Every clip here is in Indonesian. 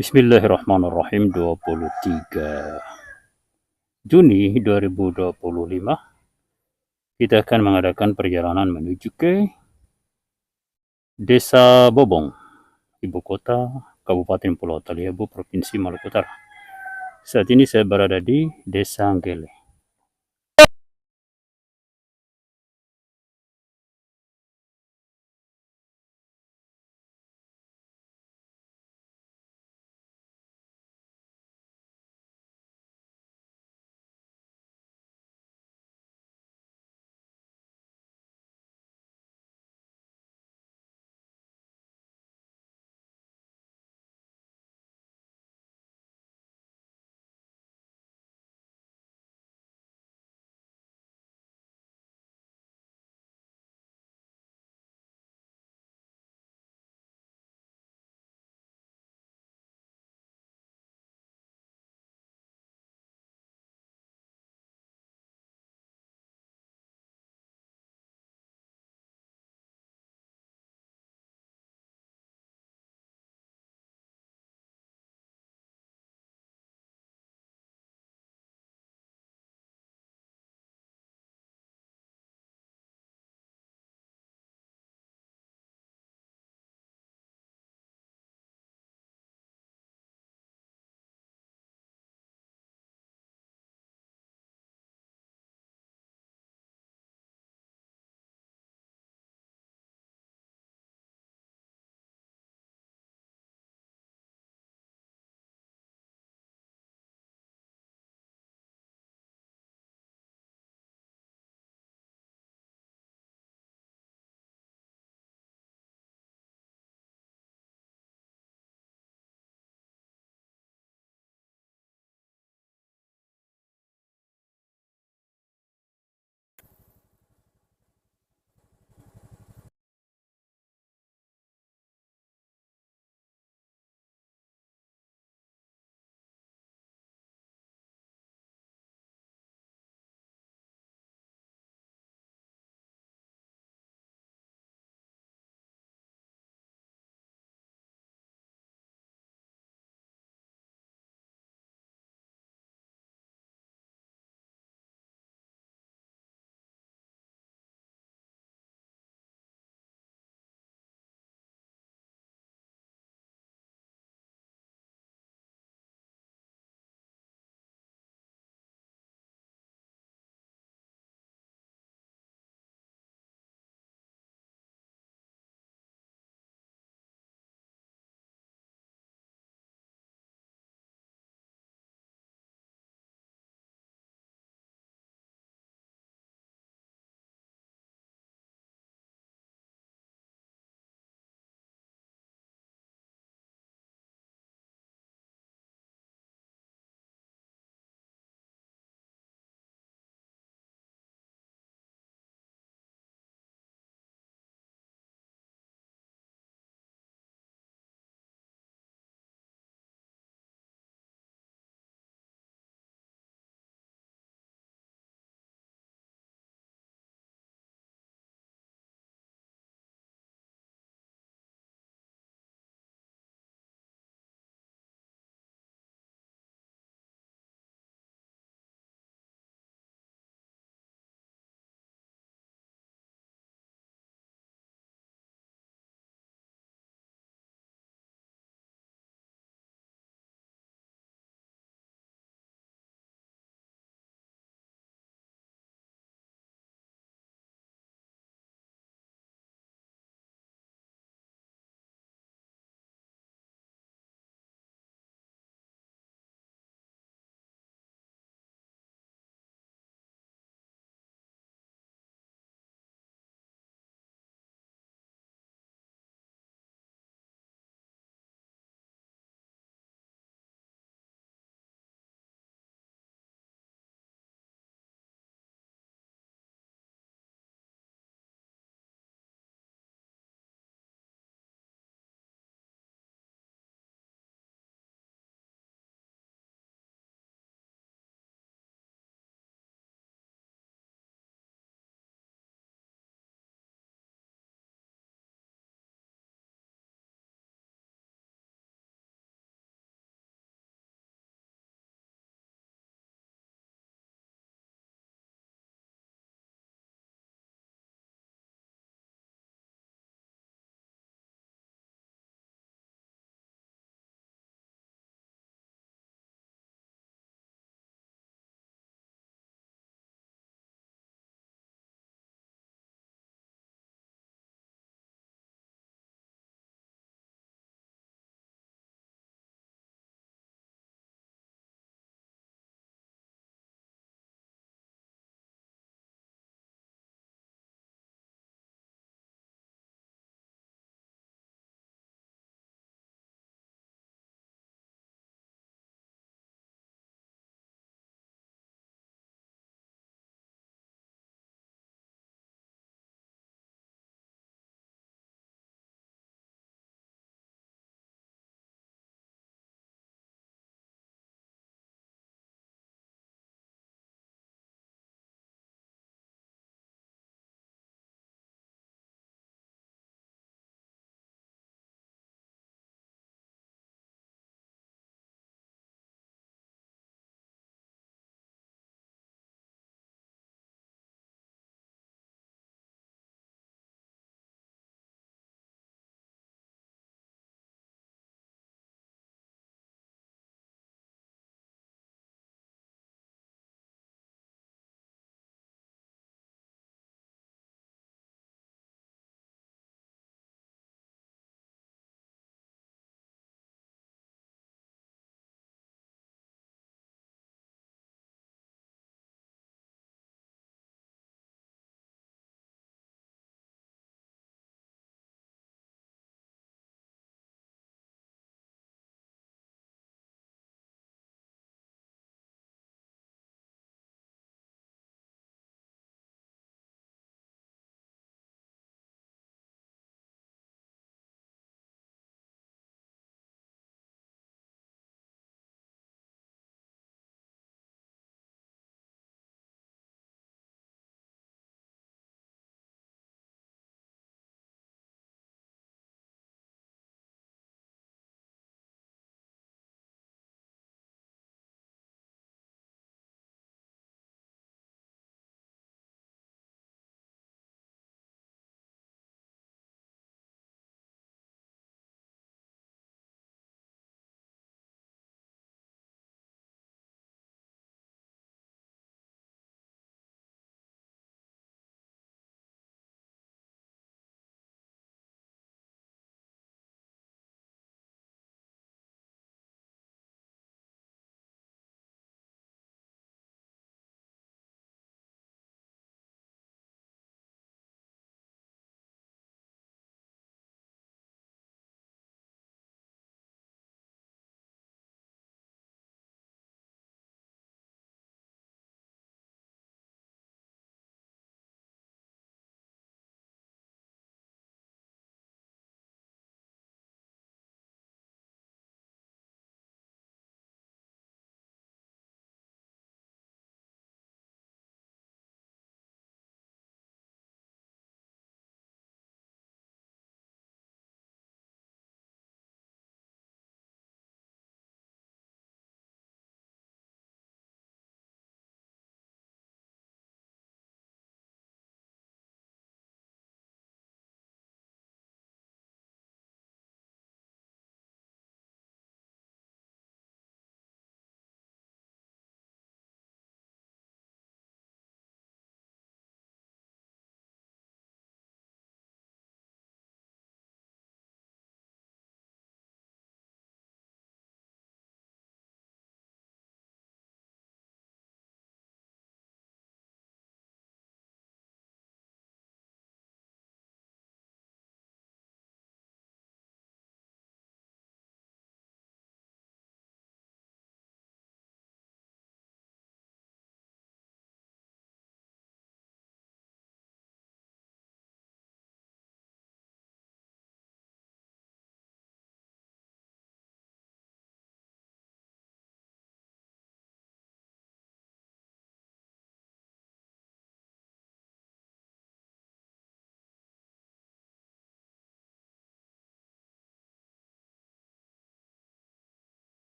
Bismillahirrahmanirrahim. 23 Juni 2025 kita akan mengadakan perjalanan menuju ke Desa Bobong, ibu kota Kabupaten Pulau Taliabu, Provinsi Maluku Utara. Saat ini saya berada di Desa Anggele.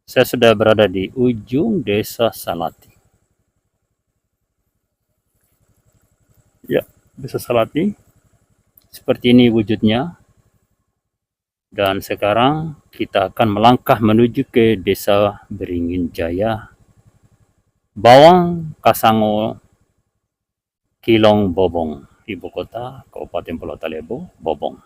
Saya sudah berada di ujung Desa Salati. Ya, Desa Salati. Seperti ini wujudnya. Dan sekarang kita akan melangkah menuju ke Desa Beringin Jaya, Bawang Kasango, Kilong Bobong, ibu kota Kabupaten Pulau Taliabu, Bobong.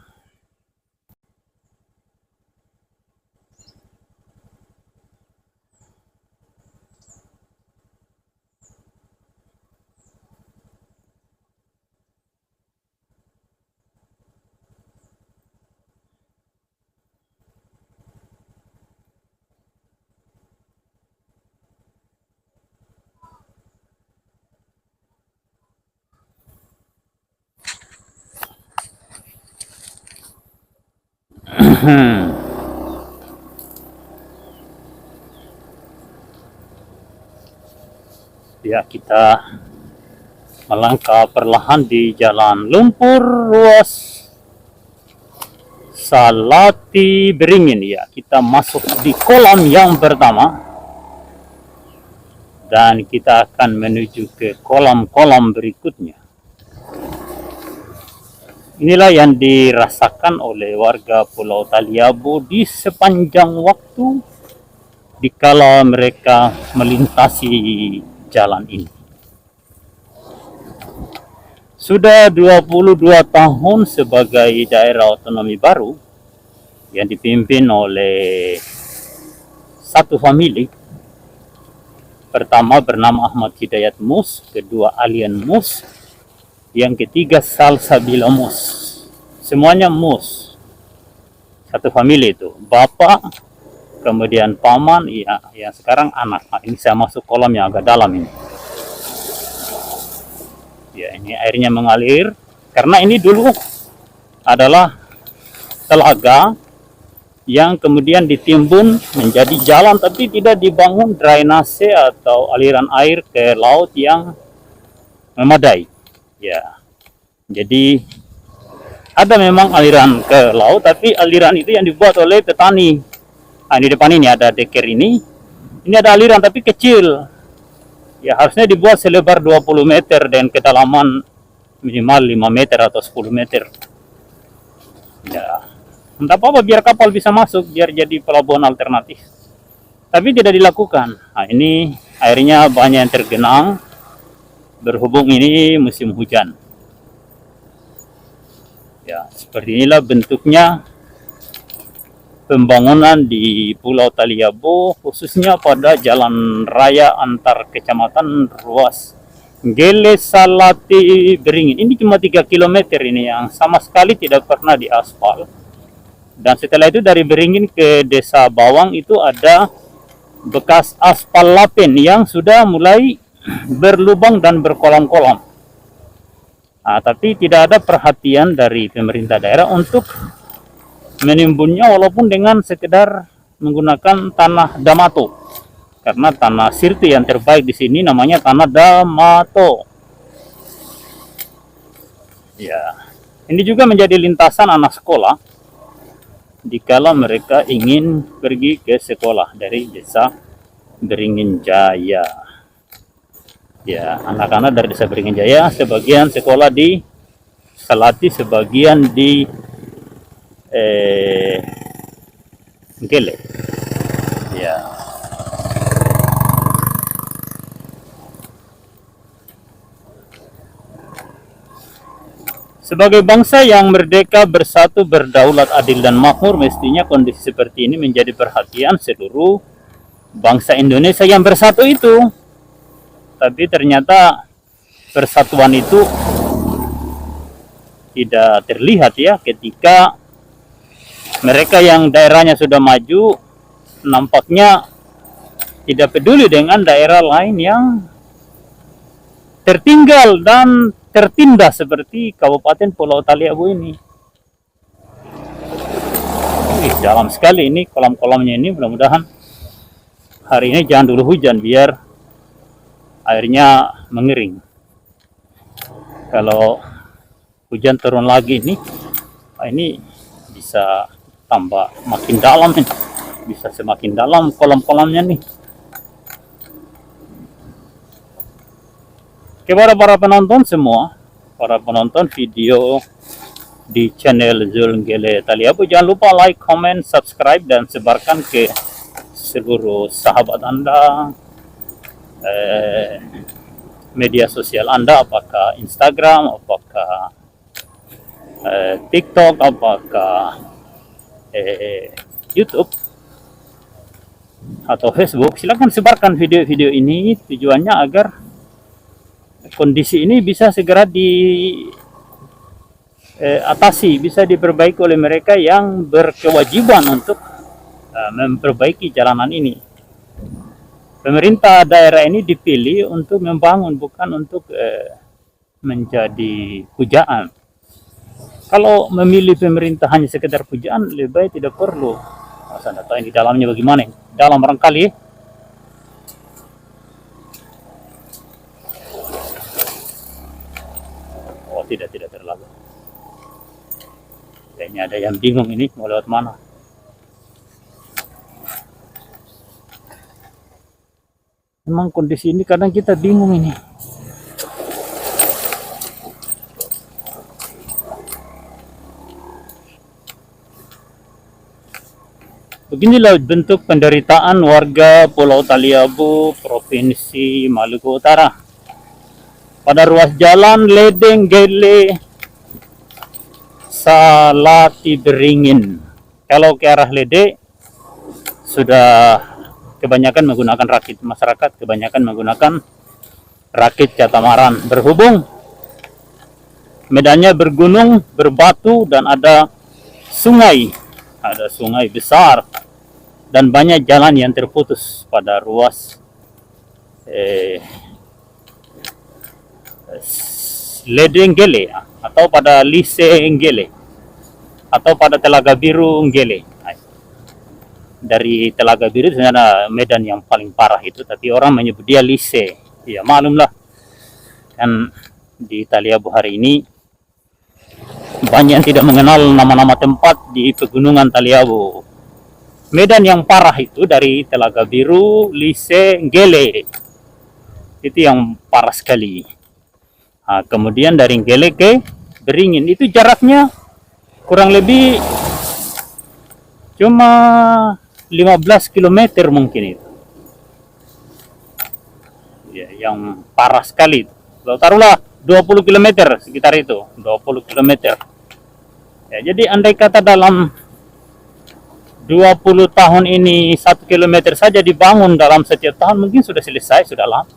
Ya, kita melangkah perlahan di jalan lumpur ruas Salati Beringin. Ya, kita masuk di kolam yang pertama dan kita akan menuju ke kolam-kolam berikutnya. Inilah yang dirasakan oleh warga Pulau Taliabu di sepanjang waktu dikala mereka melintasi jalan ini. Sudah 22 tahun sebagai daerah otonomi baru yang dipimpin oleh satu famili. Pertama bernama Ahmad Hidayat Mus, kedua Alian Mus, yang ketiga Salsabila Mus. Semuanya Mus. Satu famili itu. Bapak, kemudian paman, ya, yang sekarang anak. Nah, ini saya masuk kolam yang agak dalam ini. Ya, ini airnya mengalir. Karena ini dulu adalah telaga yang kemudian ditimbun menjadi jalan, tapi tidak dibangun drainase atau aliran air ke laut yang memadai. Ya, jadi ada memang aliran ke laut, tapi aliran itu yang dibuat oleh petani. Nah, di depan ini ada deker ini ada aliran tapi kecil. Ya, harusnya dibuat selebar 20 meter dan kedalaman minimal 5 meter atau 10 meter. Ya, tidak apa-apa, biar kapal bisa masuk, biar jadi pelabuhan alternatif. Tapi tidak dilakukan. Nah, ini airnya banyak yang tergenang. Berhubung ini musim hujan. Ya, seperti inilah bentuknya pembangunan di Pulau Taliabu, khususnya pada jalan raya antar kecamatan ruas Gele Salati Beringin. Ini cuma 3 km ini yang sama sekali tidak pernah diaspal. Dan setelah itu dari Beringin ke Desa Bawang itu ada bekas aspal lapen yang sudah mulai berlubang dan berkolam-kolam. Nah, tapi tidak ada perhatian dari pemerintah daerah untuk menimbunnya, walaupun dengan sekedar menggunakan tanah Damato. Karena tanah sirti yang terbaik di sini namanya tanah Damato. Ya, ini juga menjadi lintasan anak sekolah dikala mereka ingin pergi ke sekolah dari Desa Beringin Jaya. Ya, anak-anak dari Desa Beringin Jaya sebagian sekolah di Salati, sebagian di Gele. Ya. Sebagai bangsa yang merdeka, bersatu, berdaulat, adil dan makmur, mestinya kondisi seperti ini menjadi perhatian seluruh bangsa Indonesia yang bersatu itu. Tapi ternyata persatuan itu tidak terlihat ya, ketika mereka yang daerahnya sudah maju nampaknya tidak peduli dengan daerah lain yang tertinggal dan tertindas seperti Kabupaten Pulau Taliabu ini. Dalam sekali ini kolam-kolamnya ini, mudah-mudahan hari ini jangan dulu hujan biar airnya mengering. Kalau hujan turun lagi ini bisa tambah makin dalam ini. bisa semakin dalam kolam-kolamnya nih. Kepada para penonton semua, para penonton video di channel Zulnggele Taliabu, jangan lupa like, comment, subscribe, dan sebarkan ke seluruh sahabat Anda, media sosial Anda, apakah Instagram, apakah TikTok, apakah YouTube atau Facebook. Silakan sebarkan video-video ini, tujuannya agar kondisi ini bisa segera diatasi, bisa diperbaiki oleh mereka yang berkewajiban untuk memperbaiki jalanan ini. Pemerintah daerah ini dipilih untuk membangun, bukan untuk menjadi pujaan. Kalau memilih pemerintah hanya sekedar pujaan, lebih baik tidak perlu. Masa Anda tahu ini dalamnya bagaimana? Dalam barangkali. Oh, tidak terlalu. Kayaknya ada yang bingung ini mau lewat mana. Memang kondisi ini kadang kita bingung ini. Beginilah bentuk penderitaan warga Pulau Taliabu, Provinsi Maluku Utara. Pada ruas jalan Ledeng Gele Salati Beringin. Kalau ke arah Lede sudah kebanyakan menggunakan rakit, masyarakat kebanyakan menggunakan rakit catamaran. Berhubung medannya bergunung, berbatu, dan ada sungai besar dan banyak jalan yang terputus pada ruas Ledeng Gele atau pada Lise Nggele atau pada Telaga Biru Nggele. Dari Telaga Biru sebenarnya medan yang paling parah itu, tapi orang menyebut dia Lise. Ya maklumlah, kan di Taliabu hari ini banyak yang tidak mengenal nama-nama tempat di pegunungan Taliabu. Medan yang parah itu dari Telaga Biru, Lise Nggele, itu yang parah sekali. Nah, kemudian dari Nggele ke Beringin itu jaraknya kurang lebih cuma 15 km mungkin itu. Ya, yang parah sekali. Kalau taruhlah 20 km sekitar itu, 20 km. Ya, jadi andai kata dalam 20 tahun ini 1 km saja dibangun dalam setiap tahun, mungkin sudah selesai, sudah lama.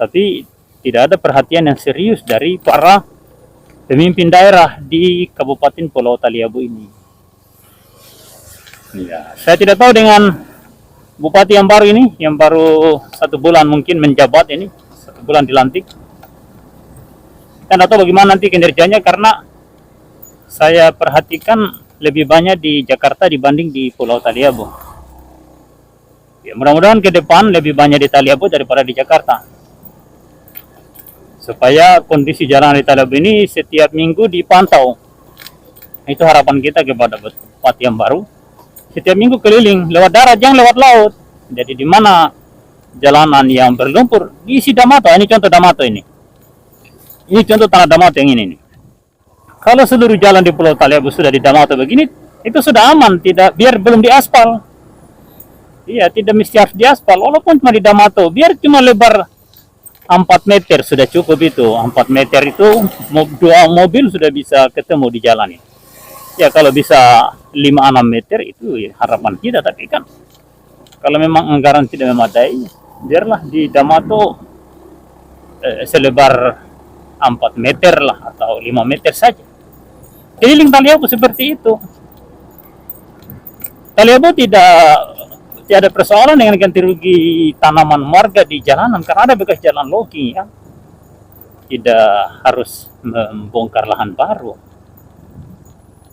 Tapi tidak ada perhatian yang serius dari para pemimpin daerah di Kabupaten Pulau Taliabu ini. Ya, saya tidak tahu dengan bupati yang baru ini, yang baru 1 bulan mungkin menjabat ini, 1 bulan dilantik. Kita tidak tahu bagaimana nanti kinerjanya, karena saya perhatikan lebih banyak di Jakarta dibanding di Pulau Taliabu. Ya, mudah-mudahan ke depan lebih banyak di Taliabu daripada di Jakarta, supaya kondisi jalan di Taliabu ini setiap minggu dipantau. Itu harapan kita kepada bupati yang baru. Setiap minggu keliling lewat darat, jangan lewat laut. Jadi di mana jalanan yang berlumpur diisi Damato. Ini contoh Damato ini. Ini contoh tanah Damato yang ini. Kalau seluruh jalan di Pulau Taliabu sudah di Damato begini, itu sudah aman, tidak, biar belum diaspal. Iya, tidak mesti harus diaspal, walaupun cuma di Damato, biar cuma lebar 4 meter sudah cukup itu. 4 meter itu 2 mobil sudah bisa ketemu di jalan ini. Ya kalau bisa 5-6 meter itu ya harapan kita, tapi kan kalau memang anggaran tidak memadai, biarlah di Damato selebar 4 meter lah atau 5 meter saja. Keliling Taliabu seperti itu. Taliabu tidak ada persoalan dengan ganti rugi tanaman warga di jalanan, karena ada bekas jalan logi ya. Tidak harus membongkar lahan baru.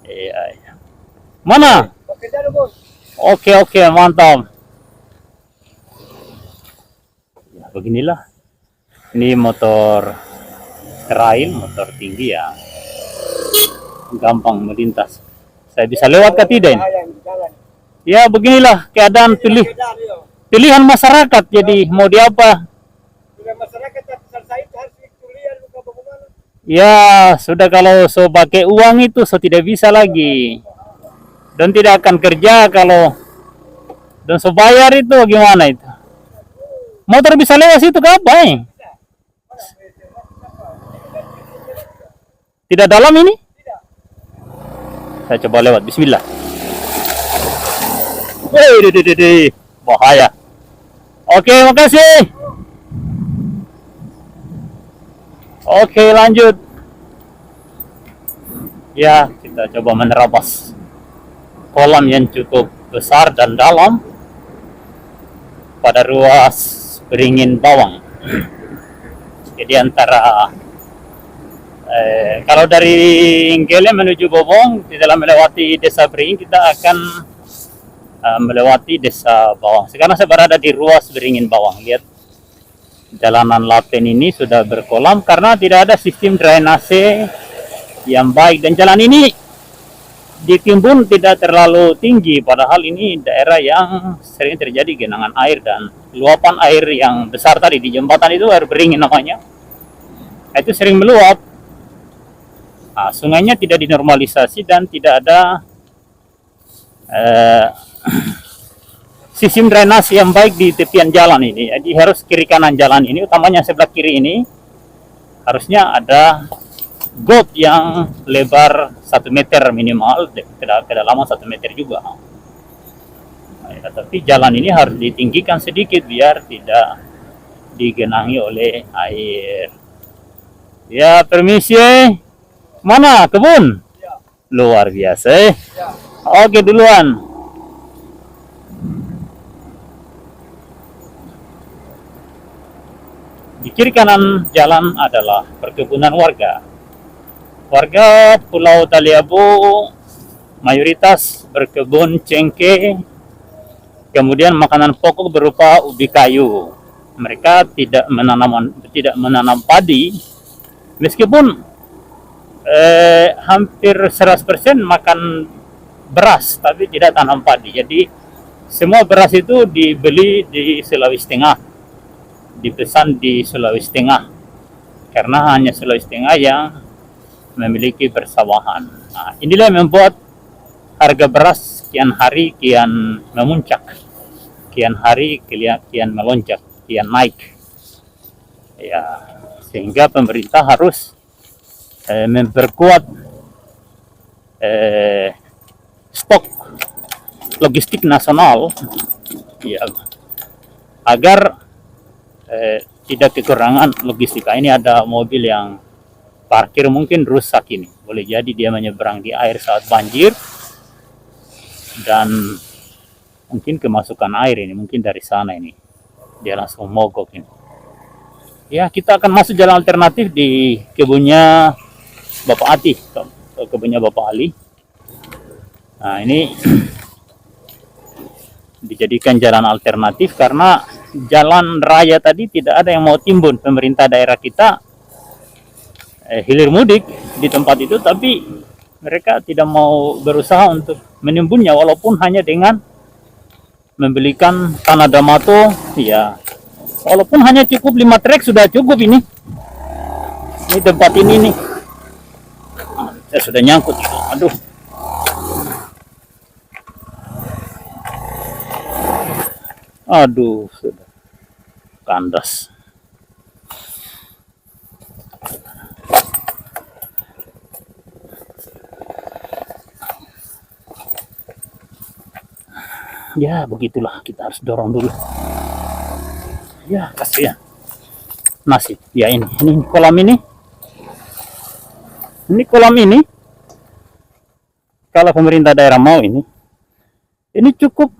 Iya. Mana? Oke, mantap. Ya, beginilah. Ini motor trail, motor tinggi ya. Gampang melintas. Saya bisa lewat ke tidak ini? Ya beginilah keadaan pilihan masyarakat. Jadi mau diapa? Ya sudah, kalau so pakai uang itu so tidak bisa lagi. Dan tidak akan kerja kalau dan so bayar itu gimana itu? Motor bisa lewat situ ke apa? Tidak dalam ini? Saya coba lewat. Bismillah. Bahaya. Oke, makasih. Oke, lanjut. Ya, kita coba menerabas kolam yang cukup besar dan dalam pada ruas Beringin Bawang. Jadi antara kalau dari Inggele menuju Bobong, di dalam melewati desa Beringin, kita akan melewati desa Bawang. Sekarang saya berada di ruas Beringin Bawang. Lihat, jalanan Lapen ini sudah berkolam karena tidak ada sistem drainase yang baik, dan jalan ini ditimbun tidak terlalu tinggi, padahal ini daerah yang sering terjadi genangan air dan luapan air yang besar tadi di jembatan itu, air Beringin namanya, itu sering meluap. Nah, sungainya tidak dinormalisasi dan tidak ada sistem drainase yang baik di tepian jalan ini. Jadi harus kiri kanan jalan ini, utamanya sebelah kiri ini, harusnya ada got yang lebar 1 meter minimal, kedalaman 1 meter juga. Nah, tapi jalan ini harus ditinggikan sedikit biar tidak digenangi oleh air. Ya, permisi. Mana kebun? Luar biasa. Oke, duluan. Di kiri kanan jalan adalah perkebunan warga. Warga Pulau Taliabu mayoritas berkebun cengkeh, kemudian makanan pokok berupa ubi kayu. Mereka tidak menanam padi, meskipun hampir 100% makan beras, tapi tidak tanam padi. Jadi semua beras itu dibeli di Sulawesi Tengah, dipesan di Sulawesi Tengah, karena hanya Sulawesi Tengah yang memiliki persawahan. Nah, inilah yang membuat harga beras kian hari kian memuncak, kian hari kian melonjak, kian naik. Ya, sehingga pemerintah harus memperkuat stok logistik nasional, ya, agar tidak kekurangan logistik. Ini ada mobil yang parkir mungkin rusak ini, boleh jadi dia menyeberang di air saat banjir dan mungkin kemasukan air ini mungkin dari sana, ini dia langsung mogok ini. Ya, kita akan masuk jalan alternatif di kebunnya Bapak Ati, kebunnya Bapak Ali. Nah, ini dijadikan jalan alternatif karena jalan raya tadi tidak ada yang mau timbun. Pemerintah daerah kita hilir mudik di tempat itu, tapi mereka tidak mau berusaha untuk menimbunnya, walaupun hanya dengan membelikan tanah Damato. Ya, walaupun hanya cukup 5 trek sudah cukup ini. Ini tempat ini nih. Saya sudah nyangkut. Aduh. Aduh, sudah kandas. Ya, begitulah, kita harus dorong dulu. Ya, kasihan. Nasib. Ya, ini kolam ini. Ini kolam ini. Kalau pemerintah daerah mau ini cukup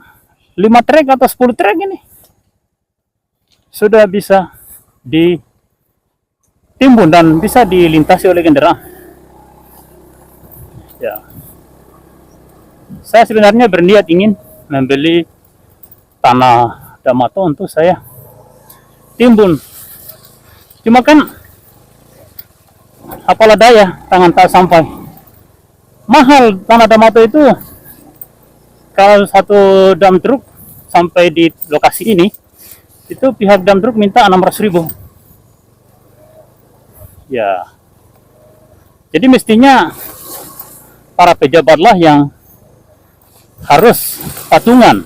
5 trek atau 10 trek ini sudah bisa ditimbun dan bisa dilintasi oleh kendaraan. Ya, saya sebenarnya berniat ingin membeli tanah Damato untuk saya timbun, cuma kan apalah daya, tangan tak sampai. Mahal tanah Damato itu kalau satu dump truk sampai di lokasi ini, itu pihak dump truk minta 600.000. Ya, jadi mestinya para pejabatlah yang harus patungan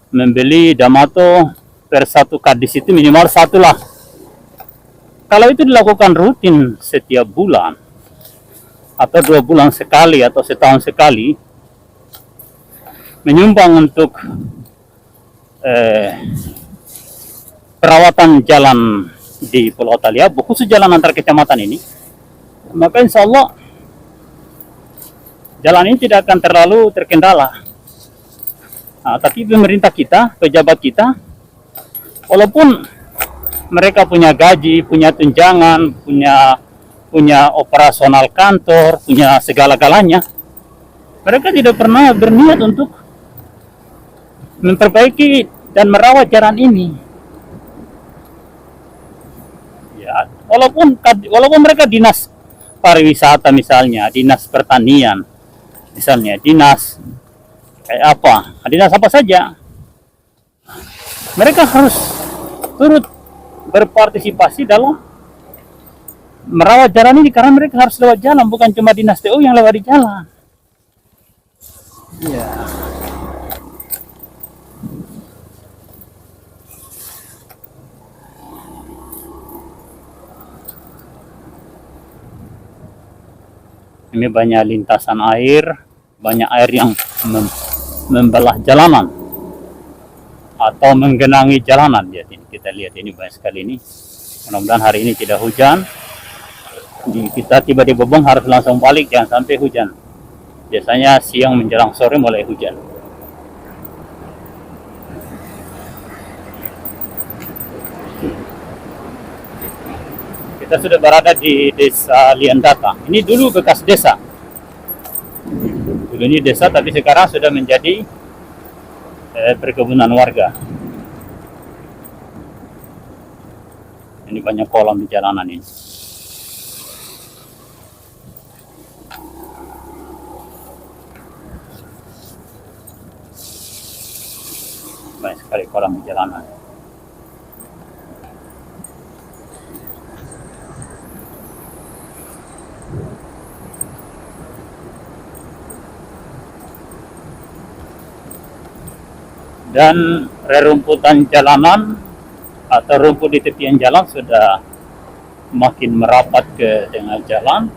membeli Damato per satu kardis itu minimal satu lah. Kalau itu dilakukan rutin setiap bulan atau 2 bulan sekali atau setahun sekali, menyumbang untuk perawatan jalan di Pulau Taliabu, khusus jalan antar kecamatan ini, maka insya Allah jalan ini tidak akan terlalu terkendala. Nah, tapi pemerintah kita, pejabat kita, walaupun mereka punya gaji, punya tunjangan, punya operasional kantor, punya segala-galanya, mereka tidak pernah berniat untuk memperbaiki dan merawat jalan ini. Ya, walaupun mereka dinas pariwisata misalnya, dinas pertanian misalnya, dinas kayak apa, dinas apa saja, mereka harus turut berpartisipasi dalam merawat jalan ini, karena mereka harus lewat jalan, bukan cuma dinas TU yang lewat di jalan. Ya. Ini banyak lintasan air, banyak air yang membelah jalanan atau menggenangi jalanan. Kita lihat ini banyak sekali ini. Mudah-mudahan hari ini tidak hujan. Kita tiba di Bobong harus langsung balik, jangan sampai hujan. Biasanya siang menjelang sore mulai hujan. Kita sudah berada di desa Liandata. Ini dulu bekas desa. Dulu ini desa, tapi sekarang sudah menjadi perkebunan warga. Ini banyak kolam di jalanan ini. Banyak sekali kolam di jalanan. Dan rerumputan jalanan atau rumput di tepian jalan sudah makin merapat ke tengah jalan,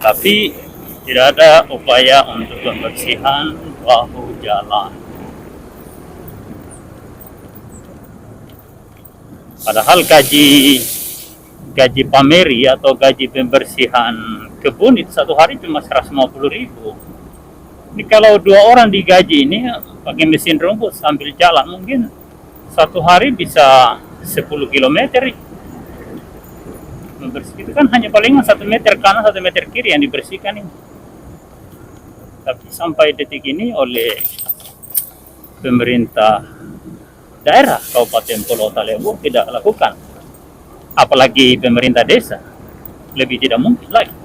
tapi tidak ada upaya untuk pembersihan bahu jalan. Padahal gaji pameri atau gaji pembersihan kebun itu satu hari cuma 150.000. Ini kalau 2 orang digaji ini pakai mesin rumput sambil jalan, mungkin satu hari bisa 10 km. Membersihkan itu kan hanya palingan 1 meter kanan 1 meter kiri yang dibersihkan ini. Tapi sampai detik ini oleh pemerintah daerah Kabupaten Pulau Taliabu tidak lakukan. Apalagi pemerintah desa, lebih tidak mungkin lagi.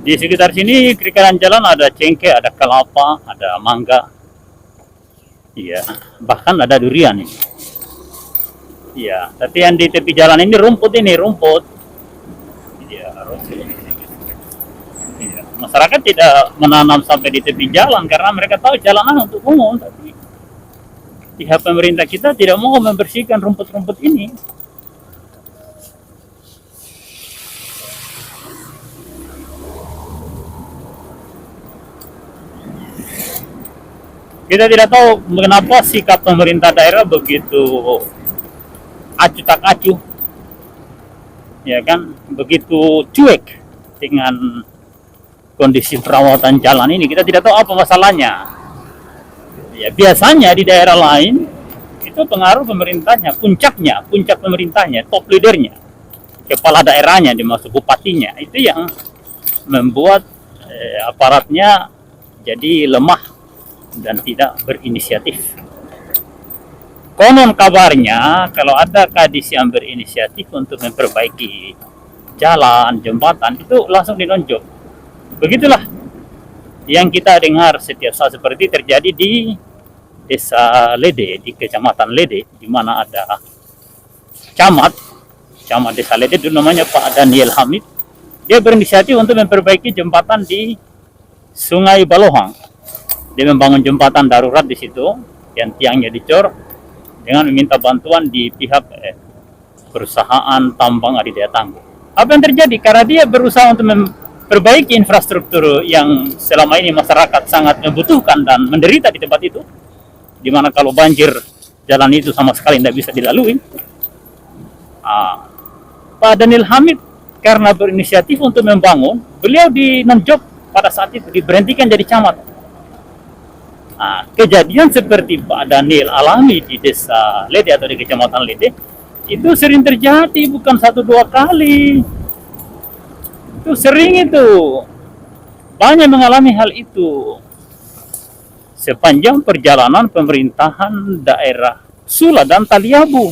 Di sekitar sini kiri kanan jalan ada cengkeh, ada kelapa, ada mangga. Iya, bahkan ada durian ini. Iya, tapi yang di tepi jalan ini rumput. Iya, iya. Masyarakat tidak menanam sampai di tepi jalan karena mereka tahu jalanan untuk umum, tapi pihak pemerintah kita tidak mau membersihkan rumput-rumput ini. Kita tidak tahu mengapa sikap pemerintah daerah begitu acuh tak acuh, ya kan, begitu cuek dengan kondisi perawatan jalan ini. Kita tidak tahu apa masalahnya. Ya, biasanya di daerah lain itu pengaruh pemerintahnya, puncak pemerintahnya, top leadernya, kepala daerahnya, dimaksud bupatinya, itu yang membuat aparatnya jadi lemah dan tidak berinisiatif. Konon kabarnya kalau ada kadis yang berinisiatif untuk memperbaiki jalan, jembatan, itu langsung dinonjok. Begitulah yang kita dengar setiap saat, seperti terjadi di Desa Lede, di Kecamatan Lede, di mana ada camat Desa Lede, itu namanya Pak Daniel Hamid. Dia berinisiatif untuk memperbaiki jembatan di Sungai Balohang. Dia membangun jembatan darurat di situ, yang tiangnya dicor, dengan meminta bantuan di pihak perusahaan tambang Adidaya Tangguh. Apa yang terjadi? Karena dia berusaha untuk memperbaiki infrastruktur yang selama ini masyarakat sangat membutuhkan dan menderita di tempat itu, di mana kalau banjir jalan itu sama sekali tidak bisa dilalui. Pak Daniel Hamid karena berinisiatif untuk membangun, beliau dinonjok pada saat itu, diberhentikan jadi camat. Kejadian seperti Pak Daniel alami di Desa Lede atau di Kecamatan Lede itu sering terjadi, bukan 1-2 kali. Itu sering, itu banyak mengalami hal itu sepanjang perjalanan pemerintahan daerah Sula dan Taliabu,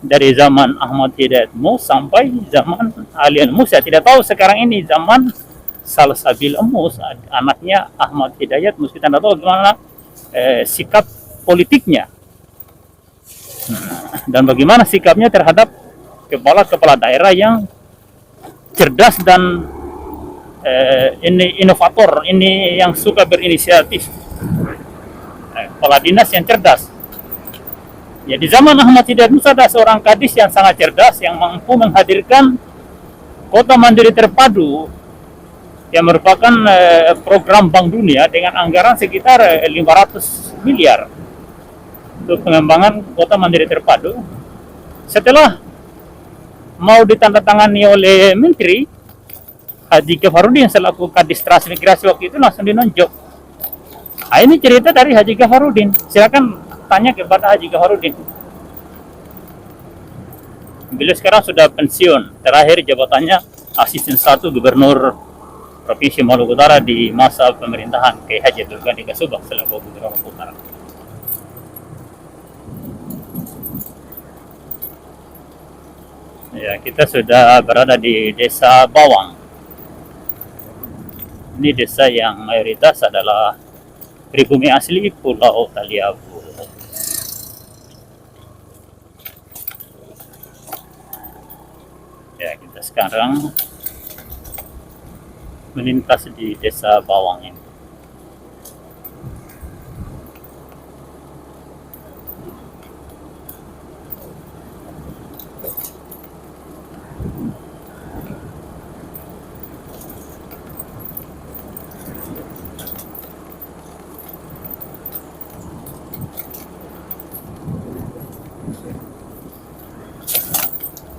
dari zaman Ahmad Hidayat Mus sampai zaman Alian Mus. Saya tidak tahu sekarang ini zaman Salsabil Mus, anaknya Ahmad Hidayat Mus, kita tidak tahu bagaimana sikap politiknya dan bagaimana sikapnya terhadap kepala daerah yang cerdas dan ini inovator, ini yang suka berinisiatif, kepala dinas yang cerdas. Ya, di zaman Ahmad Hidayat Mus ada seorang kadis yang sangat cerdas, yang mampu menghadirkan kota mandiri terpadu, yang merupakan program Bank Dunia dengan anggaran sekitar 500 miliar untuk pengembangan kota mandiri terpadu. Setelah mau ditandatangani oleh Menteri Haji Gafarudin selaku Kadis Transmigrasi waktu itu, langsung dinonjok. Ini cerita dari Haji Gafarudin. Silakan tanya kepada Haji Gafarudin. Beliau sekarang sudah pensiun. Terakhir jabatannya Asisten 1 Gubernur Provinsi Maluku Utara di masa pemerintahan Kiai Haji Abdul Ghani Kasubag selaku Gubernur Maluku Utara. Ya, kita sudah berada di Desa Bawang. Ini desa yang mayoritas adalah pribumi asli Pulau Taliabu. Ya, kita sekarang melintas di Desa Bawang ini.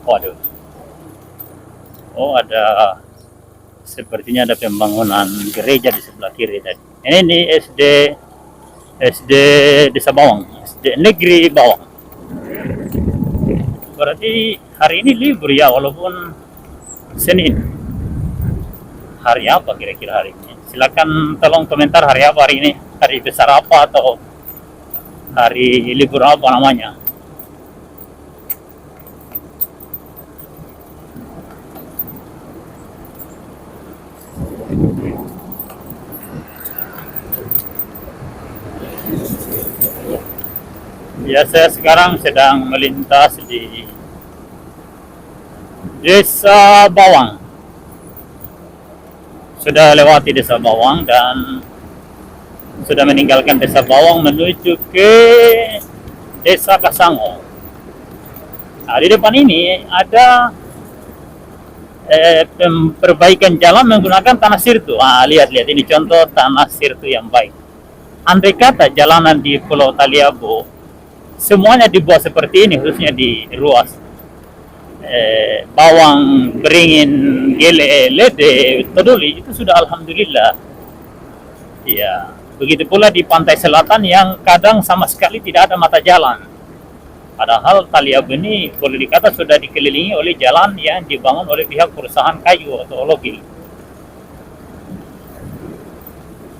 Waduh. Oh, ada, sepertinya ada pembangunan gereja di sebelah kiri tadi. Ini SD Desa Bawang, SD Negeri Bawang. Berarti hari ini libur ya, walaupun Senin. Hari apa kira-kira hari ini? Silakan tolong komentar hari apa hari ini. Hari besar apa atau hari libur apa namanya? Ya, saya sekarang sedang melintas di Desa Bawang. Sudah lewati Desa Bawang dan sudah meninggalkan Desa Bawang menuju ke Desa Kasango. Nah, di depan ini ada perbaikan jalan menggunakan tanah sirtu. Lihat ini contoh tanah sirtu yang baik. andai kata jalanan di Pulau Taliabu semuanya dibuat seperti ini, khususnya di ruas Bawang, Beringin, Gele, Lede, Todoli, itu sudah alhamdulillah. Ya, begitu pula di pantai selatan yang kadang sama sekali tidak ada mata jalan. Padahal Taliabu ini boleh dikata sudah dikelilingi oleh jalan yang dibangun oleh pihak perusahaan kayu atau Ologil.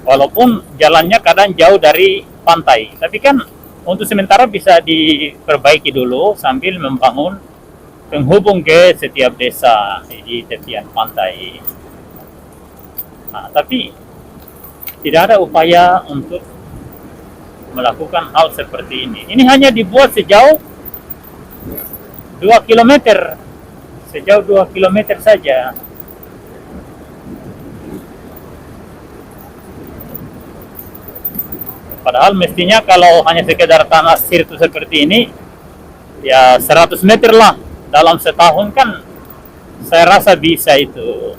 Walaupun jalannya kadang jauh dari pantai, tapi kan untuk sementara bisa diperbaiki dulu sambil membangun penghubung ke setiap desa di tepian pantai. Nah, tapi tidak ada upaya untuk melakukan hal seperti ini. Ini hanya dibuat sejauh 2 kilometer, sejauh 2 kilometer saja. Padahal mestinya kalau hanya sekedar tanah sirtu seperti ini, ya 100 meter lah dalam setahun kan saya rasa bisa itu.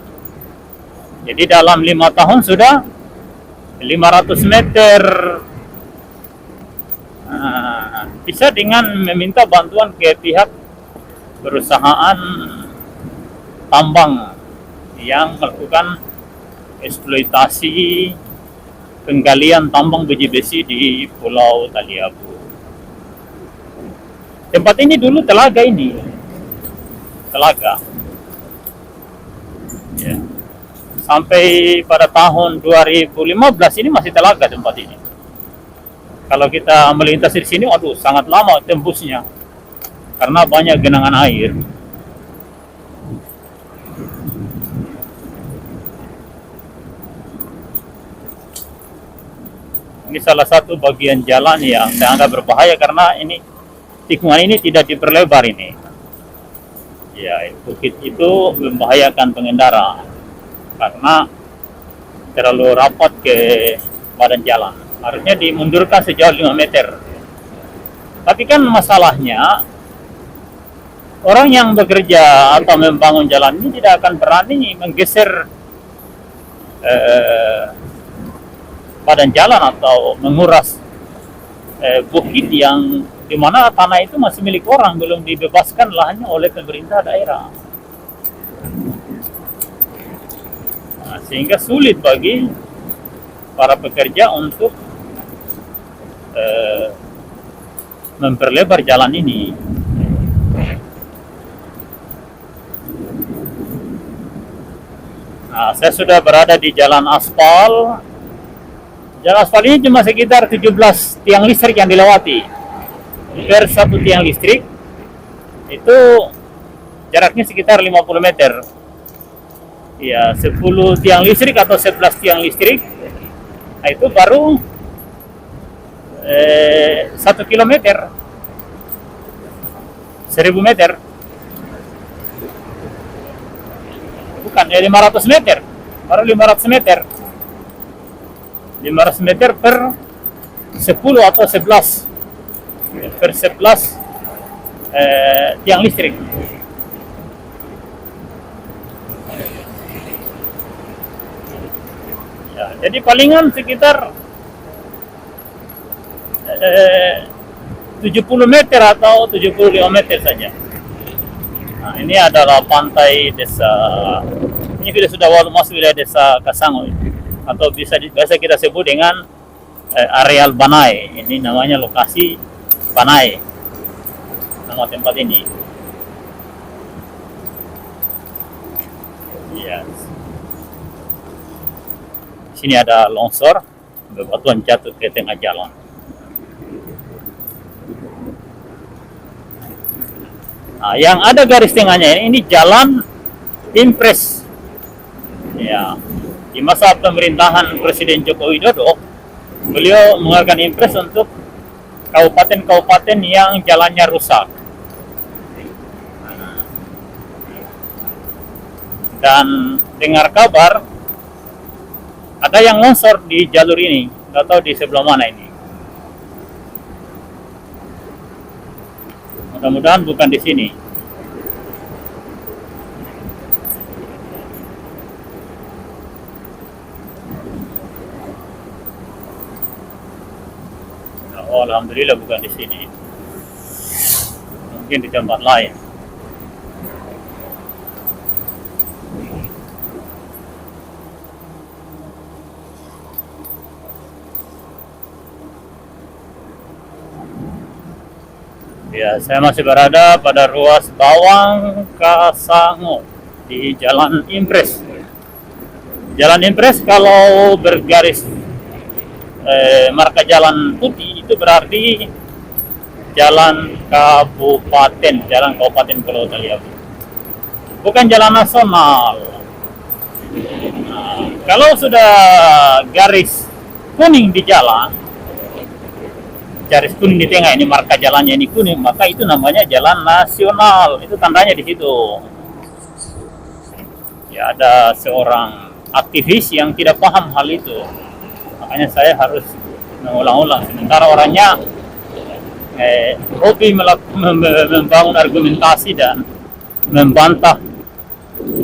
Jadi dalam 5 tahun sudah 500 meter. Bisa dengan meminta bantuan ke pihak perusahaan tambang yang melakukan eksploitasi penggalian tambang biji besi di Pulau Taliabu. Tempat ini dulu telaga ini. Telaga. Ya. Sampai pada tahun 2015 ini masih telaga tempat ini. Kalau kita melintas di sini, aduh sangat lama tembusnya. Karena banyak genangan air. Ini salah satu bagian jalan yang saya anggap berbahaya karena ini tikungan ini tidak diperlebar ini. Ya, bukit itu membahayakan pengendara karena terlalu rapat ke badan jalan. Harusnya dimundurkan sejauh 5 meter. Tapi kan masalahnya orang yang bekerja atau membangun jalan ini tidak akan berani menggeser badan jalan atau menguras bukit yang di mana tanah itu masih milik orang, belum dibebaskan lahannya oleh pemerintah daerah. Nah, sehingga sulit bagi para pekerja untuk memperlebar jalan ini. Nah, saya sudah berada di jalan aspal. Jalan aspal ini cuma sekitar 17 tiang listrik yang dilewati. Per satu tiang listrik itu jaraknya sekitar 50 meter. Ya, 10 tiang listrik atau 11 tiang listrik. Nah, itu baru 1 kilometer. 1000 meter. Bukan, 500 meter. Baru 500 meter. 500 meter per 10 atau 11 per 11 tiang listrik. Ya, jadi palingan sekitar 70 meter atau 75 meter saja. Nah, ini adalah pantai desa, ini sudah masuk wilayah desa Kasango atau biasa kita sebut dengan areal Banai. Ini namanya lokasi Banai, nama tempat ini. Yes. Sini ada longsor, bebatuan jatuh ke tengah jalan. Nah, yang ada garis tengahnya ini jalan impres. Ya. Di masa pemerintahan Presiden Joko Widodo, beliau mengeluarkan impres untuk kabupaten-kabupaten yang jalannya rusak. Dan dengar kabar ada yang longsor di jalur ini, nggak tahu di sebelah mana ini. Mudah-mudahan bukan di sini. alhamdulillah bukan di sini, mungkin di tempat lain. Ya, saya masih berada pada ruas Bawang Kasango di Jalan Impres. Jalan Impres kalau bergaris marka jalan putih itu berarti jalan Kabupaten Pulau Taliabu, bukan jalan nasional. Nah, kalau sudah garis kuning di jalan, garis kuning di tengah ini marka jalannya ini kuning, maka itu namanya jalan nasional. Itu tandanya di situ. Ya, ada seorang aktivis yang tidak paham hal itu, makanya saya harus mengulang-ulang. Sementara orangnya hobi membangun argumentasi dan membantah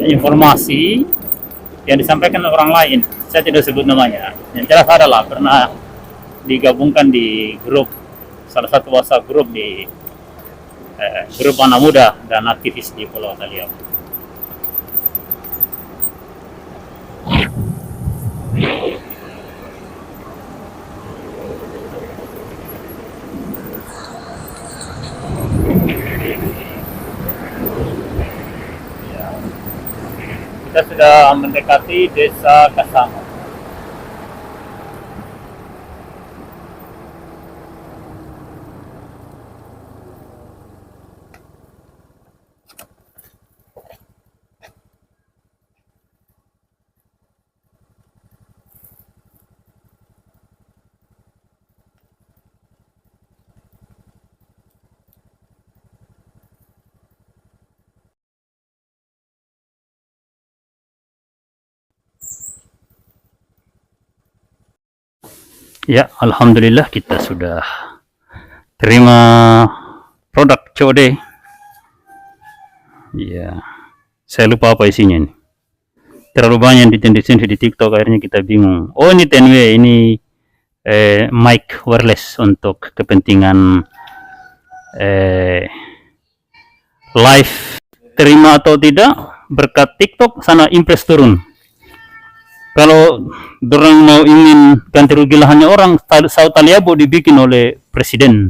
informasi yang disampaikan orang lain. Saya tidak sebut namanya. Yang jelas adalah pernah digabungkan di grup, salah satu WhatsApp grup di grup anak muda dan aktivis di Pulau Taliabu. Kita sudah mendekati Desa Kasango. Ya, alhamdulillah kita sudah terima produk COD. Ya, saya lupa apa isinya ini. Terlalu banyak di TikTok, akhirnya kita bingung. Oh, ini 10W, ini mic wireless untuk kepentingan live, terima atau tidak berkat TikTok sana Impres turun. Kalau dorang mau ingin ganti rugi lahannya orang, Sao Taliabu dibikin oleh presiden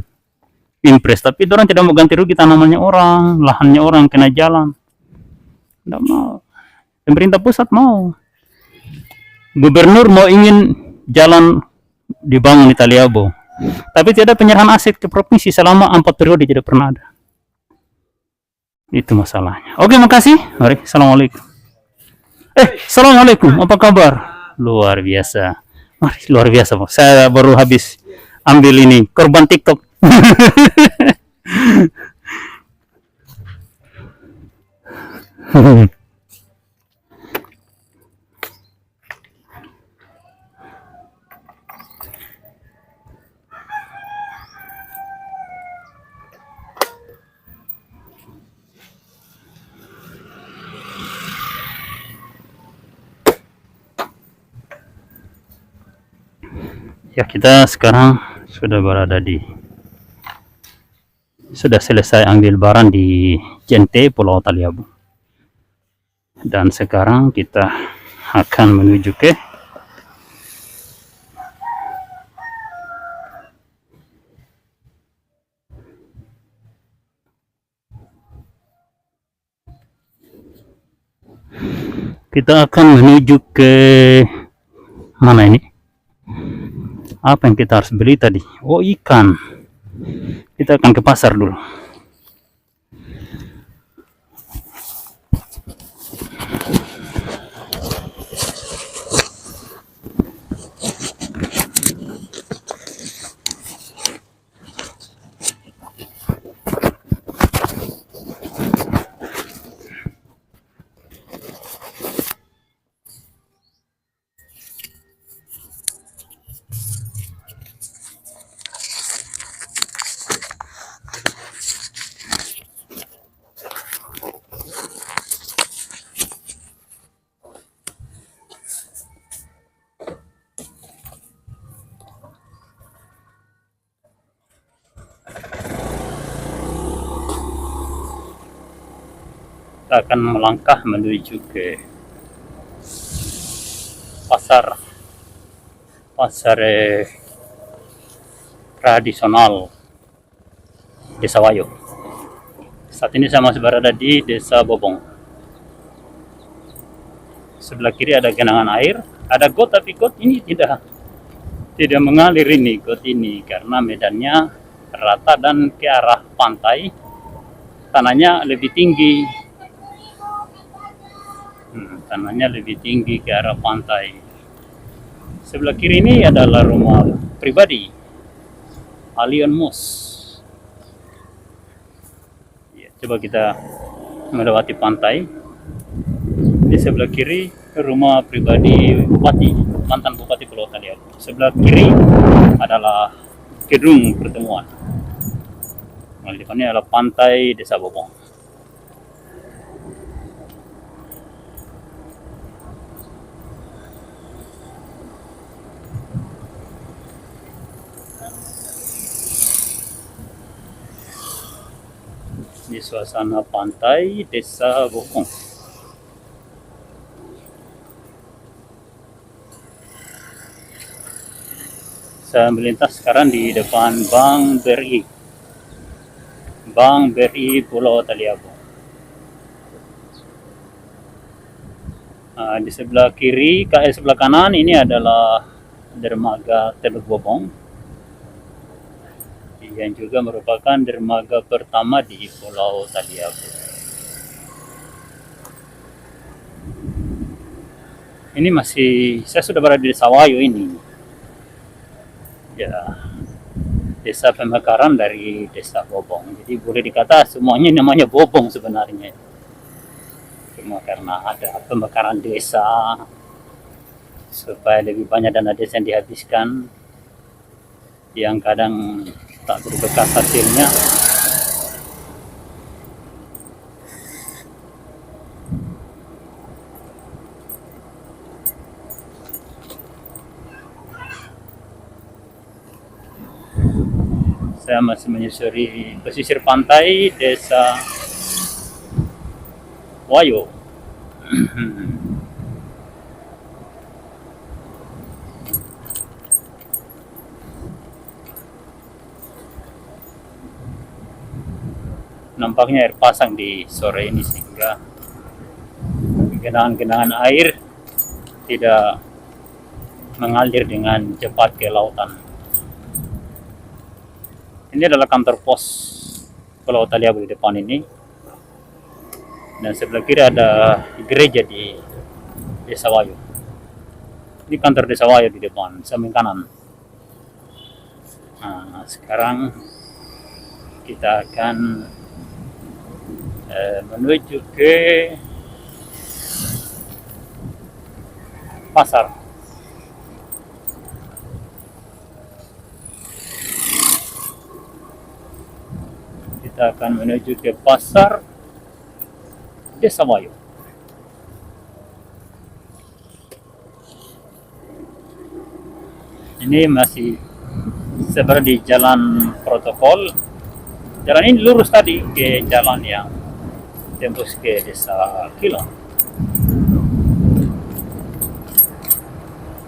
Impres, tapi dorang tidak mau ganti rugi tanamannya orang, lahannya orang kena jalan. Tidak mau. Pemerintah pusat mau. Gubernur mau ingin jalan dibangun di Taliabu, tapi tidak penyerahan aset ke provinsi selama 4 periode tidak pernah ada. Itu masalahnya. Oke, makasih. Mari, assalamualaikum. Assalamualaikum, apa kabar? Luar biasa. Mari, luar biasa, Pak. Saya baru habis ambil ini, korban TikTok. Ya, kita sekarang sudah berada sudah selesai ambil barang di Jente, Pulau Taliabu. Dan sekarang kita akan menuju ke mana ini? Apa yang kita harus beli tadi? Oh, ikan. Kita akan ke pasar dulu. kita akan melangkah menuju ke pasar tradisional Desa Wayo. Saat ini saya masih berada di Desa Bobong. Sebelah kiri ada genangan air, ada got, tapi got ini tidak mengalir ini got ini karena medannya rata dan ke arah pantai, tanahnya lebih tinggi. Tanahnya lebih tinggi ke arah pantai. Sebelah kiri ini adalah rumah pribadi Alien Mus. Ya, coba kita melewati pantai. Di sebelah kiri rumah pribadi Bupati, mantan Bupati Pulau Taliabu. Sebelah kiri adalah gedung pertemuan. Nah, di depannya adalah pantai Desa Bobong. Di suasana pantai Desa Bobong. Saya melintas sekarang di depan Bank BRI Pulau Taliabu. Di sebelah kiri, sebelah kanan ini adalah dermaga Teluk Bobong, yang juga merupakan dermaga pertama di Pulau Taliabu. Ini saya sudah berada di Desa Wayo ini. Ya, desa pemekaran dari Desa Bobong. Jadi boleh dikata semuanya namanya Bobong sebenarnya. Cuma karena ada pemekaran desa supaya lebih banyak dana desa yang dihabiskan, yang kadang tak berbekas hasilnya. Saya masih menyusuri pesisir pantai Desa Wayo. Nampaknya air pasang di sore ini sehingga genangan-genangan air tidak mengalir dengan cepat ke lautan. Ini adalah kantor pos Pulau Taliabu di depan ini. Dan sebelah kiri ada gereja di Desa Wayo. Ini kantor Desa Wayo di depan, samping kanan. Nah, sekarang kita akan menuju ke pasar. Kita akan menuju ke pasar Desa Wayo. Ini masih seperti jalan protokol. Jalan ini lurus tadi ke jalan yang tembus ke Desa Kilong,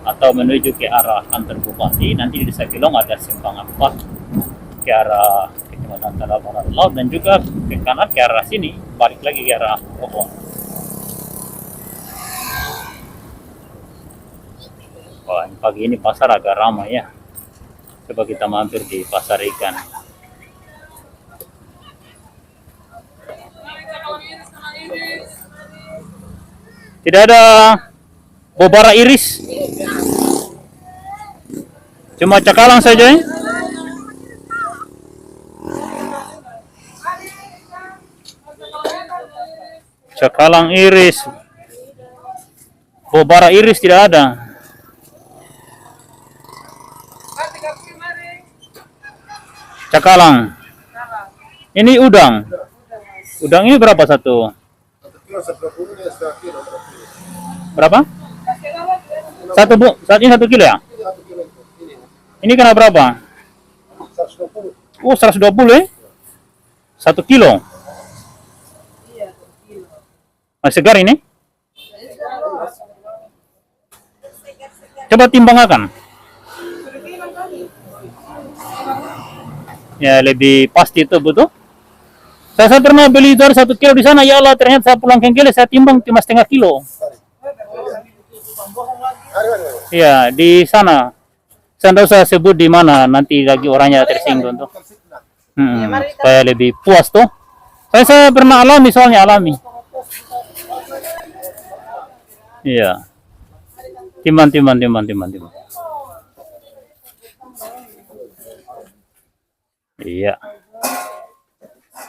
atau menuju ke arah kantor Bupati. Nanti di Desa Kilong ada simpangan 4 ke arah Kecamatan Talabaran Laut, dan juga ke kanan ke arah sini, balik lagi ke arah Bobong. Wah, pagi ini pasar agak ramai ya. Coba kita mampir di pasar ikan. Tidak ada bobara iris, cuma cakalang saja ya. Cakalang iris, bobara iris tidak ada. Cakalang. Ini udang. Udang ini berapa satu? Berapa? Saat ini 1 kilo ya? Ini kena berapa? Oh, 120 ya? 1 kilo. Masih segar ini? Coba timbangkan. Ya lebih pasti itu betul. Saya pernah beli dari 1 kilo di sana, ya Allah, ternyata saya pulang ke Gele saya timbang cuma setengah kilo. Ya di sana. Saya tidak usah sebut di mana, nanti lagi orangnya tersinggung tuh. Supaya lebih puas tuh. Saya pernah alami, soalnya alami. Iya. Timbang. Iya.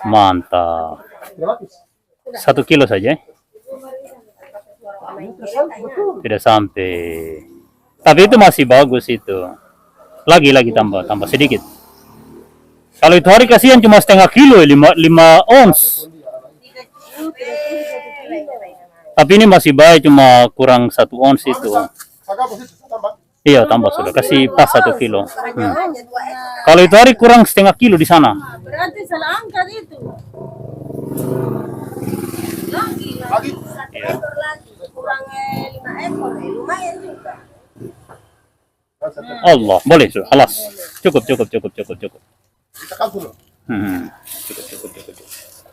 Mantap. 1 kilo saja. Tidak sampai. Tapi itu masih bagus itu. Lagi tambah sedikit. Kalau itu hari kasihan cuma setengah kilo, 5 ons. Tapi ini masih baik, cuma kurang 1 ons itu. Iya, tambah sudah. Kasih pas 1 kilo. Kalau itu hari kurang setengah kilo di sana. Berarti salah angkat itu. Lagi. Iya. Kurang 5 ekor, lumayan juga. Allah, boleh sudah. Halas. Cukup. Cukup.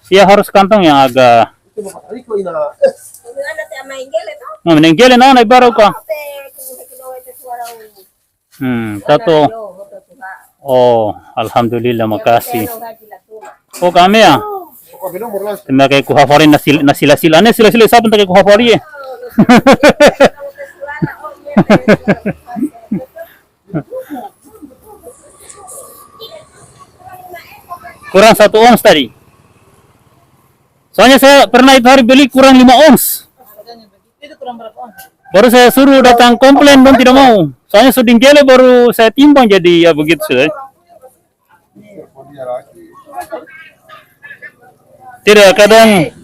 Iya, harus kantong yang agak menenggele na baru ka. Satu. Oh, alhamdulillah, makasih. Oh, kami ya. Terima kasih kuhafarin nasila-sila. Sila-sila siapa yang kuhafari? Kurang 1 ons tadi. Soalnya saya pernah itu hari beli kurang 5 ons. Itu kurang berapa ons? Baru saya suruh datang komplain, dan tidak mau. Soalnya suding Gele baru saya timbang, jadi ya begitu. Tidak, kadang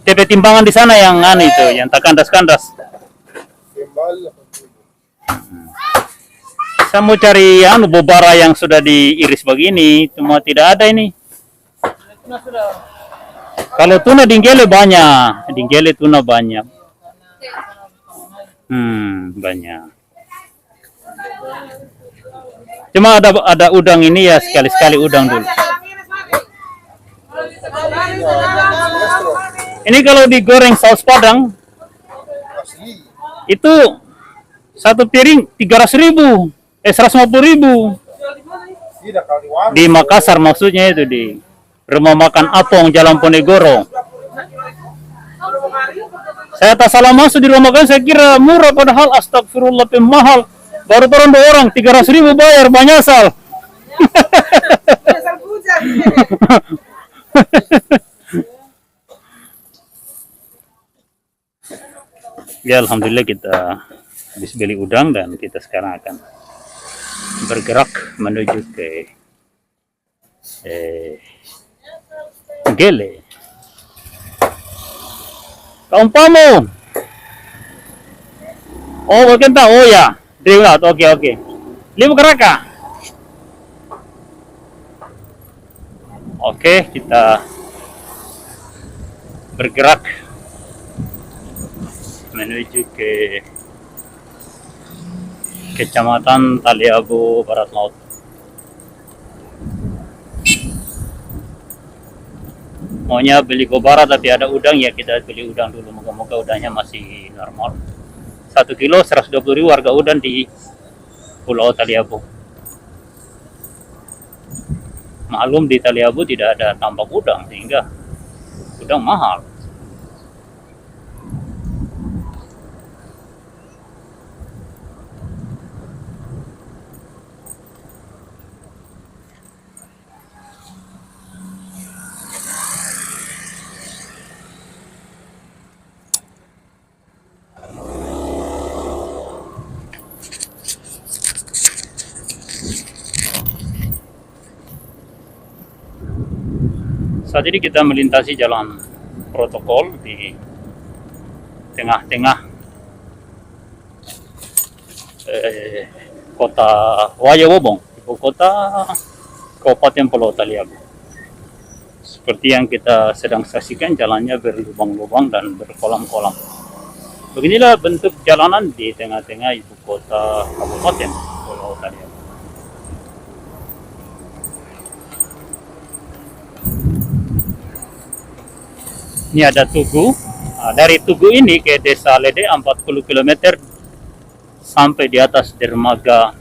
TP timbangan di sana yang aneh itu, yang tak kandas-kandas. Saya mau cari bobara yang sudah diiris begini, cuma tidak ada ini. Kalau tuna di Gele banyak, di Gele tuna banyak. Banyak. Cuma ada udang ini ya, sekali-sekali udang dulu. Ini kalau digoreng saus Padang, itu 1 piring 300.000, 150.000. Di Makassar maksudnya itu, di rumah makan Apong Jalan Ponegoro. Saya tak salah masuk di rumah makan, saya kira murah, padahal astagfirullah mahal. Baru turun 2 orang 300.000 bayar, banyak asal. Ya, alhamdulillah kita habis beli udang dan kita sekarang akan bergerak menuju ke Gele. Kaumpamu. Oh, berkenta. Oh ya. Dilihat. Oke. 5 keraka. Oke, kita bergerak menuju ke Kecamatan Taliabu Barat Laut. Maunya beli gobara tapi ada udang, ya kita beli udang dulu, moga-moga udangnya masih normal. 1 kilo 120.000 harga udang di Pulau Taliabu. Maklum di Taliabu tidak ada tambak udang sehingga udang mahal. Saat ini kita melintasi jalan protokol di tengah-tengah kota Wayawobong, ibu kota Kabupaten Pulau Taliabu. Seperti yang kita sedang saksikan, jalannya berlubang-lubang dan berkolam-kolam. Beginilah bentuk jalanan di tengah-tengah ibu kota Kabupaten Pulau Taliabu. Ini ada Tugu. Nah, dari Tugu ini ke Desa Lede 40 km sampai di atas dermaga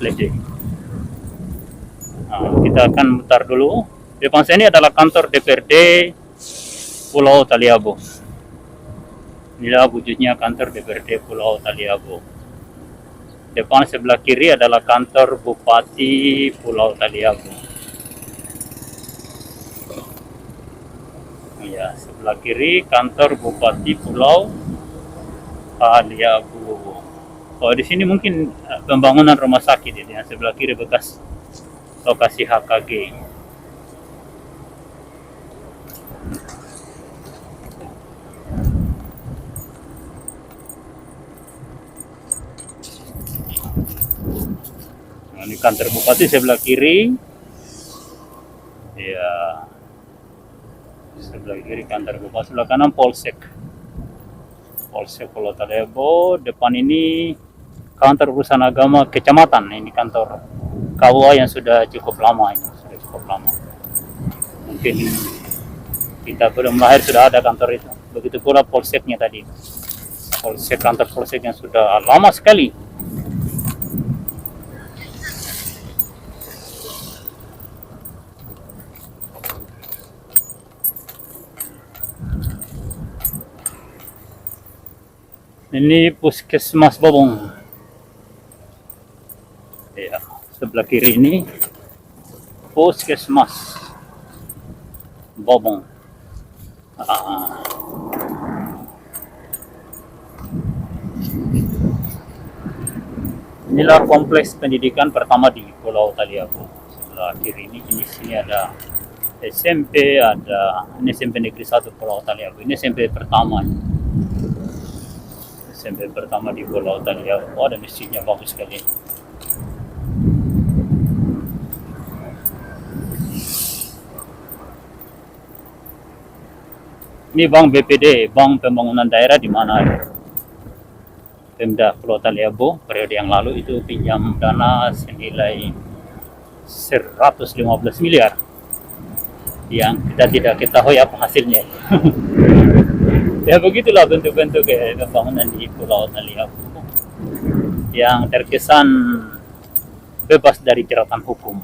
Lede. Nah, kita akan mutar dulu. Di depan sini adalah kantor DPRD Pulau Taliabu. Inilah wujudnya kantor DPRD Pulau Taliabu. Depan sebelah kiri adalah kantor Bupati Pulau Taliabu. Ya, sebelah kiri kantor Bupati Pulau Taliabu. Oh, di sini mungkin pembangunan rumah sakit ini. Yang sebelah kiri bekas lokasi HKG. Nah, ini kantor Bupati sebelah kiri. Ya, sebelah kiri kantor Bupati, sebelah kanan Polsek Pulau Taliabu. Depan ini kantor urusan agama kecamatan. Ini kantor KUA yang sudah cukup lama ini, Mungkin kita belum lahir sudah ada kantor itu. Begitu pula polseknya tadi. Kantor polsek yang sudah lama sekali. Ini Puskesmas Bobong. Ya, sebelah kiri ini Puskesmas Bobong. Inilah kompleks pendidikan pertama di Pulau Taliabu. Sebelah kiri ini sini ada SMP, ini SMP Negeri 1 Pulau Taliabu. Ini SMP pertama. SMP pertama di Pulau Taliabu. Oh, ada masjidnya bagus sekali. Ini Bank BPD, Bank Pembangunan Daerah, di mana Pemda Pulau Taliabu periode yang lalu itu pinjam dana senilai 115 miliar yang kita tidak ketahui apa hasilnya. Ya, begitulah bentuk-bentuk pembangunan di Pulau Taliabu yang terkesan bebas dari jeratan hukum.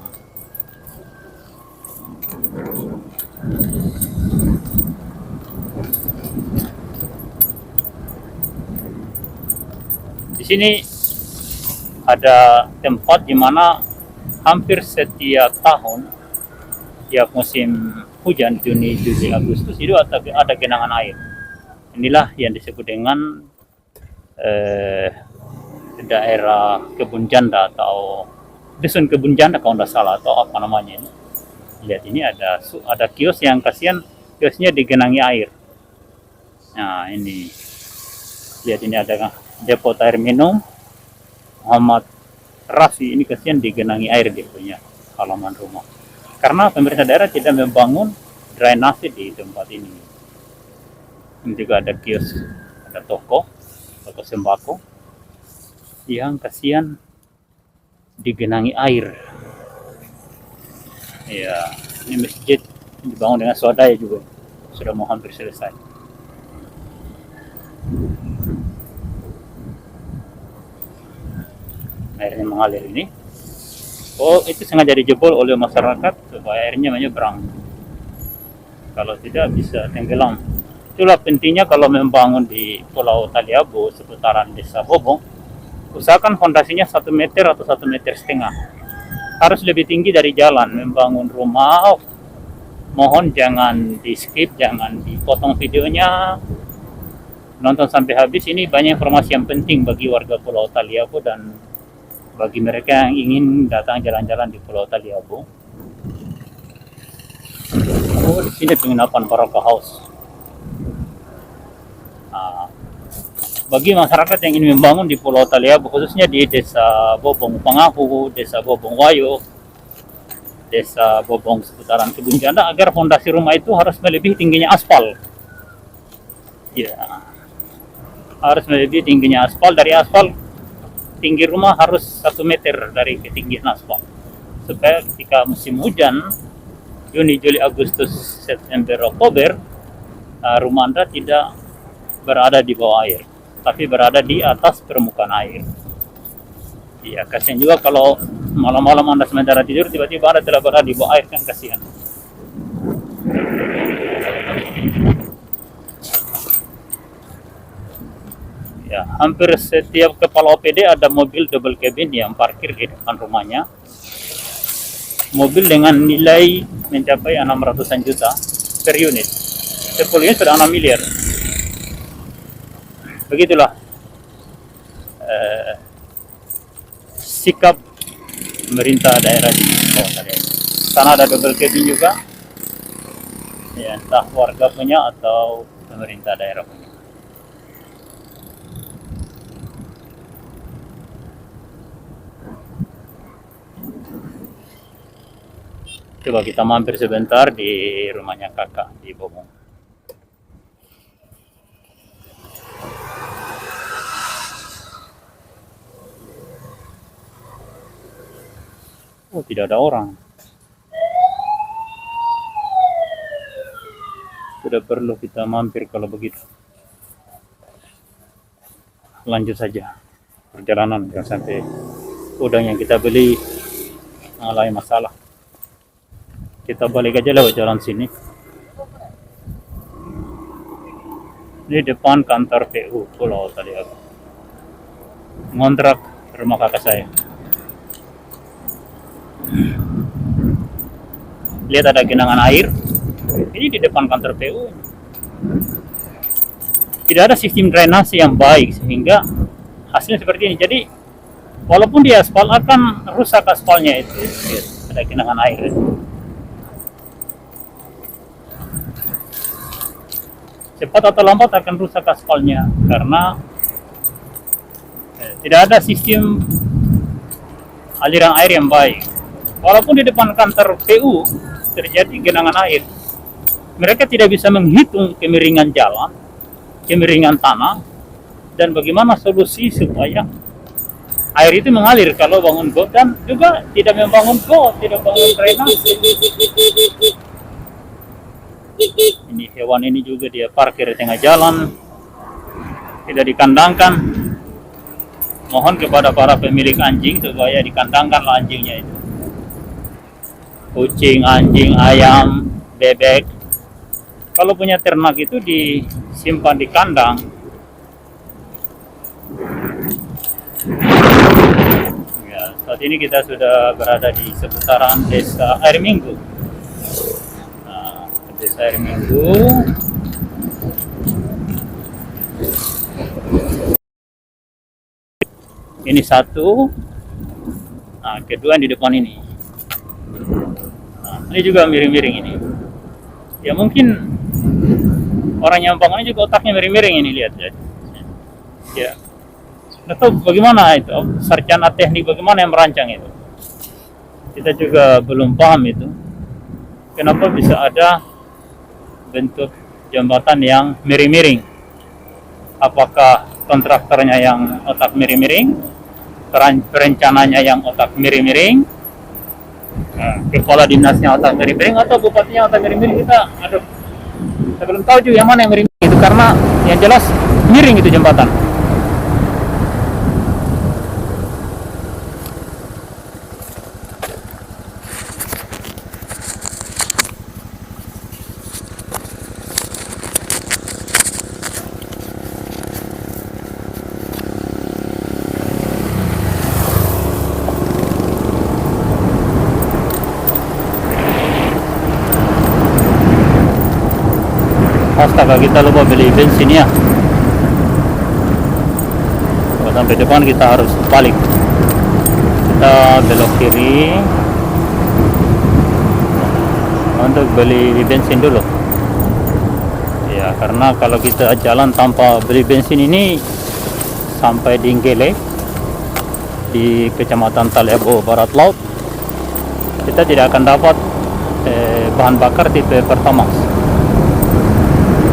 Di sini ada tempat di mana hampir setiap tahun, tiap musim hujan, Juni, Juli, Agustus, itu ada genangan air. Inilah yang disebut dengan daerah Kebun Janda atau Dusun Kebun Janda kalau tidak salah, atau apa namanya ini. Lihat, ini ada kios yang kasihan, kiosnya digenangi air. Nah, ini lihat, ini ada depot air minum Muhammad Rafi. Ini kasihan digenangi air di punya halaman rumah karena pemerintah daerah tidak membangun drainase di tempat ini. Ini juga ada kios, ada toko sembako yang kasihan digenangi air. Ya, ini masjid dibangun dengan swadaya juga, sudah mau hampir selesai. Airnya mengalir ini. Oh, itu sengaja dijebol oleh masyarakat supaya airnya menyeberang. Kalau tidak bisa tenggelam. Itulah pentingnya kalau membangun di Pulau Taliabu seputaran Desa Bobong, usahakan fondasinya 1 meter atau 1,5 meter. Harus lebih tinggi dari jalan. Membangun rumah, mohon jangan di skip, jangan dipotong videonya. Nonton sampai habis. Ini banyak informasi yang penting bagi warga Pulau Taliabu dan bagi mereka yang ingin datang jalan-jalan di Pulau Taliabu. Oh, di sini penginapan Barokah House. Bagi masyarakat yang ingin membangun di Pulau Taliabu, khususnya di Desa Bobong Pangahu, Desa Bobong Wayo, desa Bobong seputaran Kebun Janda agar fondasi rumah itu harus melebihi tingginya aspal. Ya, harus melebihi tingginya aspal. Dari aspal tinggi rumah harus 1 meter dari ketinggian aspal, supaya ketika musim hujan Juni, Juli, Agustus, September, Oktober, rumah Anda tidak berada di bawah air, tapi berada di atas permukaan air. Ya, kasihan juga kalau malam-malam Anda sementara tidur tiba-tiba Anda telah berada di bawah air, kan kasihan. Ya, hampir setiap kepala OPD ada mobil double cabin yang parkir di depan rumahnya. Mobil dengan nilai mencapai 600-an juta per unit. 10 unit sudah 6 miliar. Begitulah sikap pemerintah daerah di kawasan ini. Sana ada double cabin juga, ya, entah warga punya atau pemerintah daerah punya. Coba kita mampir sebentar di rumahnya kakak di Bobong. Oh, tidak ada orang. Sudah perlu kita mampir kalau begitu. Lanjut saja perjalanan, jangan sampai udang yang kita beli mengalami masalah. Kita balik aja lewat jalan sini. Ini depan kantor PU Pulau tadi aku ngontrak rumah kakak saya. Lihat ada genangan air. Ini di depan kantor PU. Tidak ada sistem drainase yang baik sehingga hasilnya seperti ini. Jadi walaupun di aspal akan rusak aspalnya itu. Lihat, ada genangan air. Cepat atau lambat akan rusak aspalnya karena tidak ada sistem aliran air yang baik. Walaupun di depan kantor PU terjadi genangan air, mereka tidak bisa menghitung kemiringan jalan, kemiringan tanah, dan bagaimana solusi supaya air itu mengalir kalau bangun got, dan juga tidak membangun got, tidak bangun drainase. Ini hewan ini juga dia parkir di tengah jalan, tidak dikandangkan. Mohon kepada para pemilik anjing supaya dikandangkanlah anjingnya itu. Kucing, anjing, ayam, bebek. Kalau punya ternak itu disimpan di kandang. Ya, saat ini kita sudah berada di seputaran desa Air Minggu. Nah, desa Air Minggu. Ini satu. Nah, kedua di depan ini. Nah, ini juga miring-miring ini. Ya mungkin orang yang bangunnya juga otaknya miring-miring ini, lihat ya. Ya. Nggak tahu bagaimana itu, sarjana teknik bagaimana yang merancang itu. Kita juga belum paham itu. Kenapa bisa ada bentuk jembatan yang miring-miring? Apakah kontraktornya yang otak miring-miring, perencananya yang otak miring-miring, kepala dinasnya otak miring-miring, atau bupatinya otak miring-miring? Kita belum tahu juga yang mana yang miring itu, karena yang jelas miring itu jembatan. Astaga, kita lupa beli bensin ya. Sampai depan kita harus balik. Kita belok kiri untuk beli bensin dulu. Ya, karena kalau kita jalan tanpa beli bensin ini sampai di Inggele di Kecamatan Talebo Barat Laut, kita kita tidak akan dapat bahan bakar tipe Pertamax.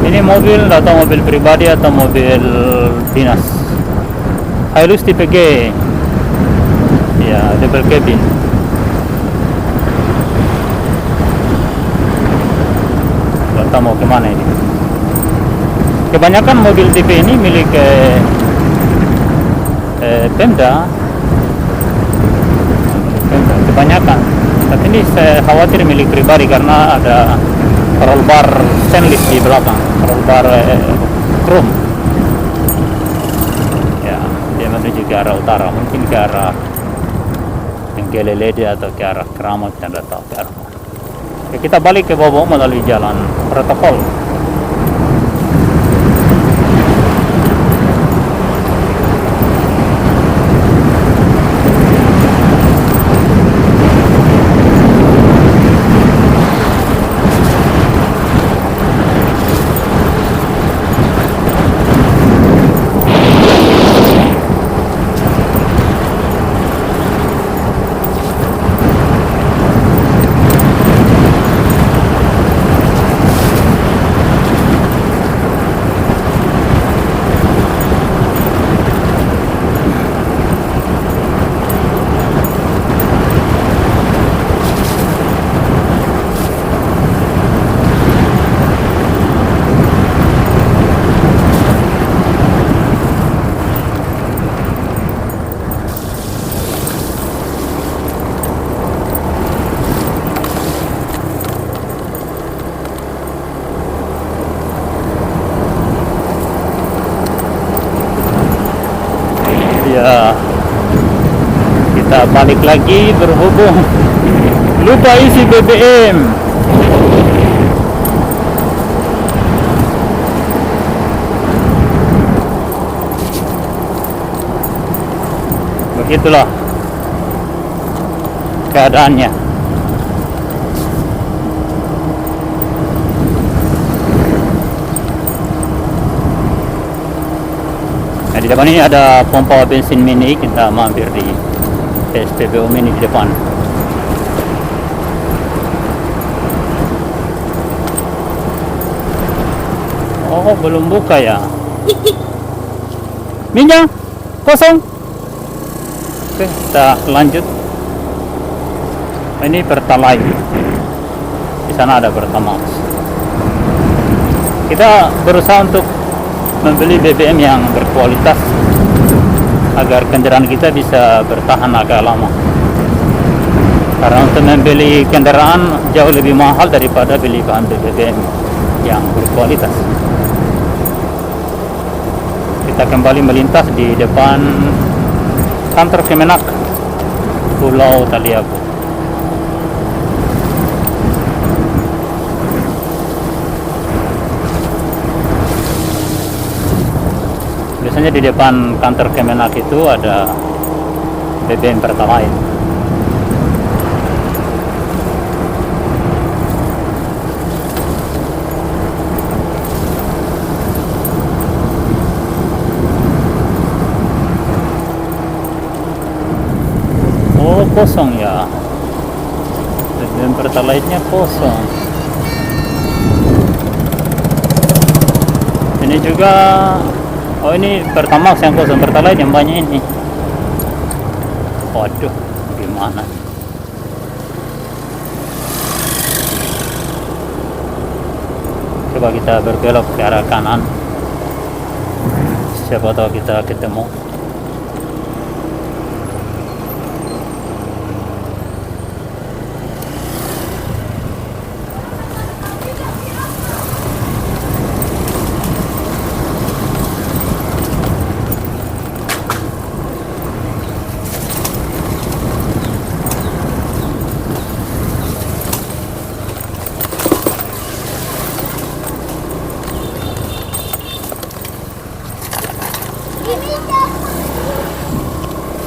Ini mobil atau mobil pribadi atau mobil dinas. Hilux tipe G, ya, double cabin. Kita mau kemana ini? Kebanyakan mobil tipe ini milik Pemda, kebanyakan. Tapi ini saya khawatir milik pribadi karena ada roll bar stainless di belakang, roll bar chrome. Ya, dia menuju ke arah utara, mungkin ke arah Gelelede atau ke arah Keramat, tidak tahu ke arah mana. Ya, kita balik ke Bobo melalui jalan protokol. Ya, kita balik lagi berhubung lupa isi BBM. Begitulah keadaannya. Nah, di depan ini ada pompa bensin mini, kita mampir di SPBU mini di depan. Oh, belum buka ya. Minyak kosong. Oke, kita lanjut. Ini Pertalite. Di sana ada Pertamax. Kita berusaha untuk membeli BBM yang berkualitas agar kendaraan kita bisa bertahan agak lama. Karena untuk membeli kendaraan jauh lebih mahal daripada beli bahan BBM yang berkualitas. Kita kembali melintas di depan kantor Kemenak Pulau Taliabu. Biasanya di depan kantor Kemenak itu ada BBM Pertalite. Oh, kosong ya. BBM Pertalite-nya kosong. Ini juga. Oh, ini Pertamax yang kosong, Pertalite yang banyak ini. Waduh, gimana? Coba kita berbelok ke arah kanan. Siapa tahu kita ketemu.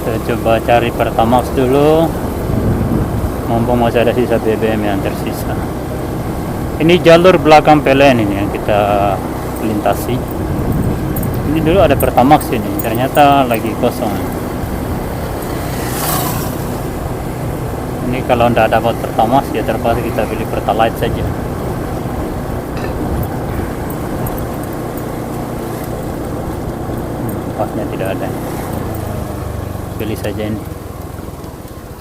Saya coba cari Pertamax dulu, mumpung masih ada sisa BBM yang tersisa. Ini jalur belakang PLN ini yang kita lintasi. Ini dulu ada Pertamax ini, ternyata lagi kosong. Ini kalau tidak dapat Pertamax ya terpaksa kita pilih Pertalite saja. Pasnya tidak ada. Pilih saja ini.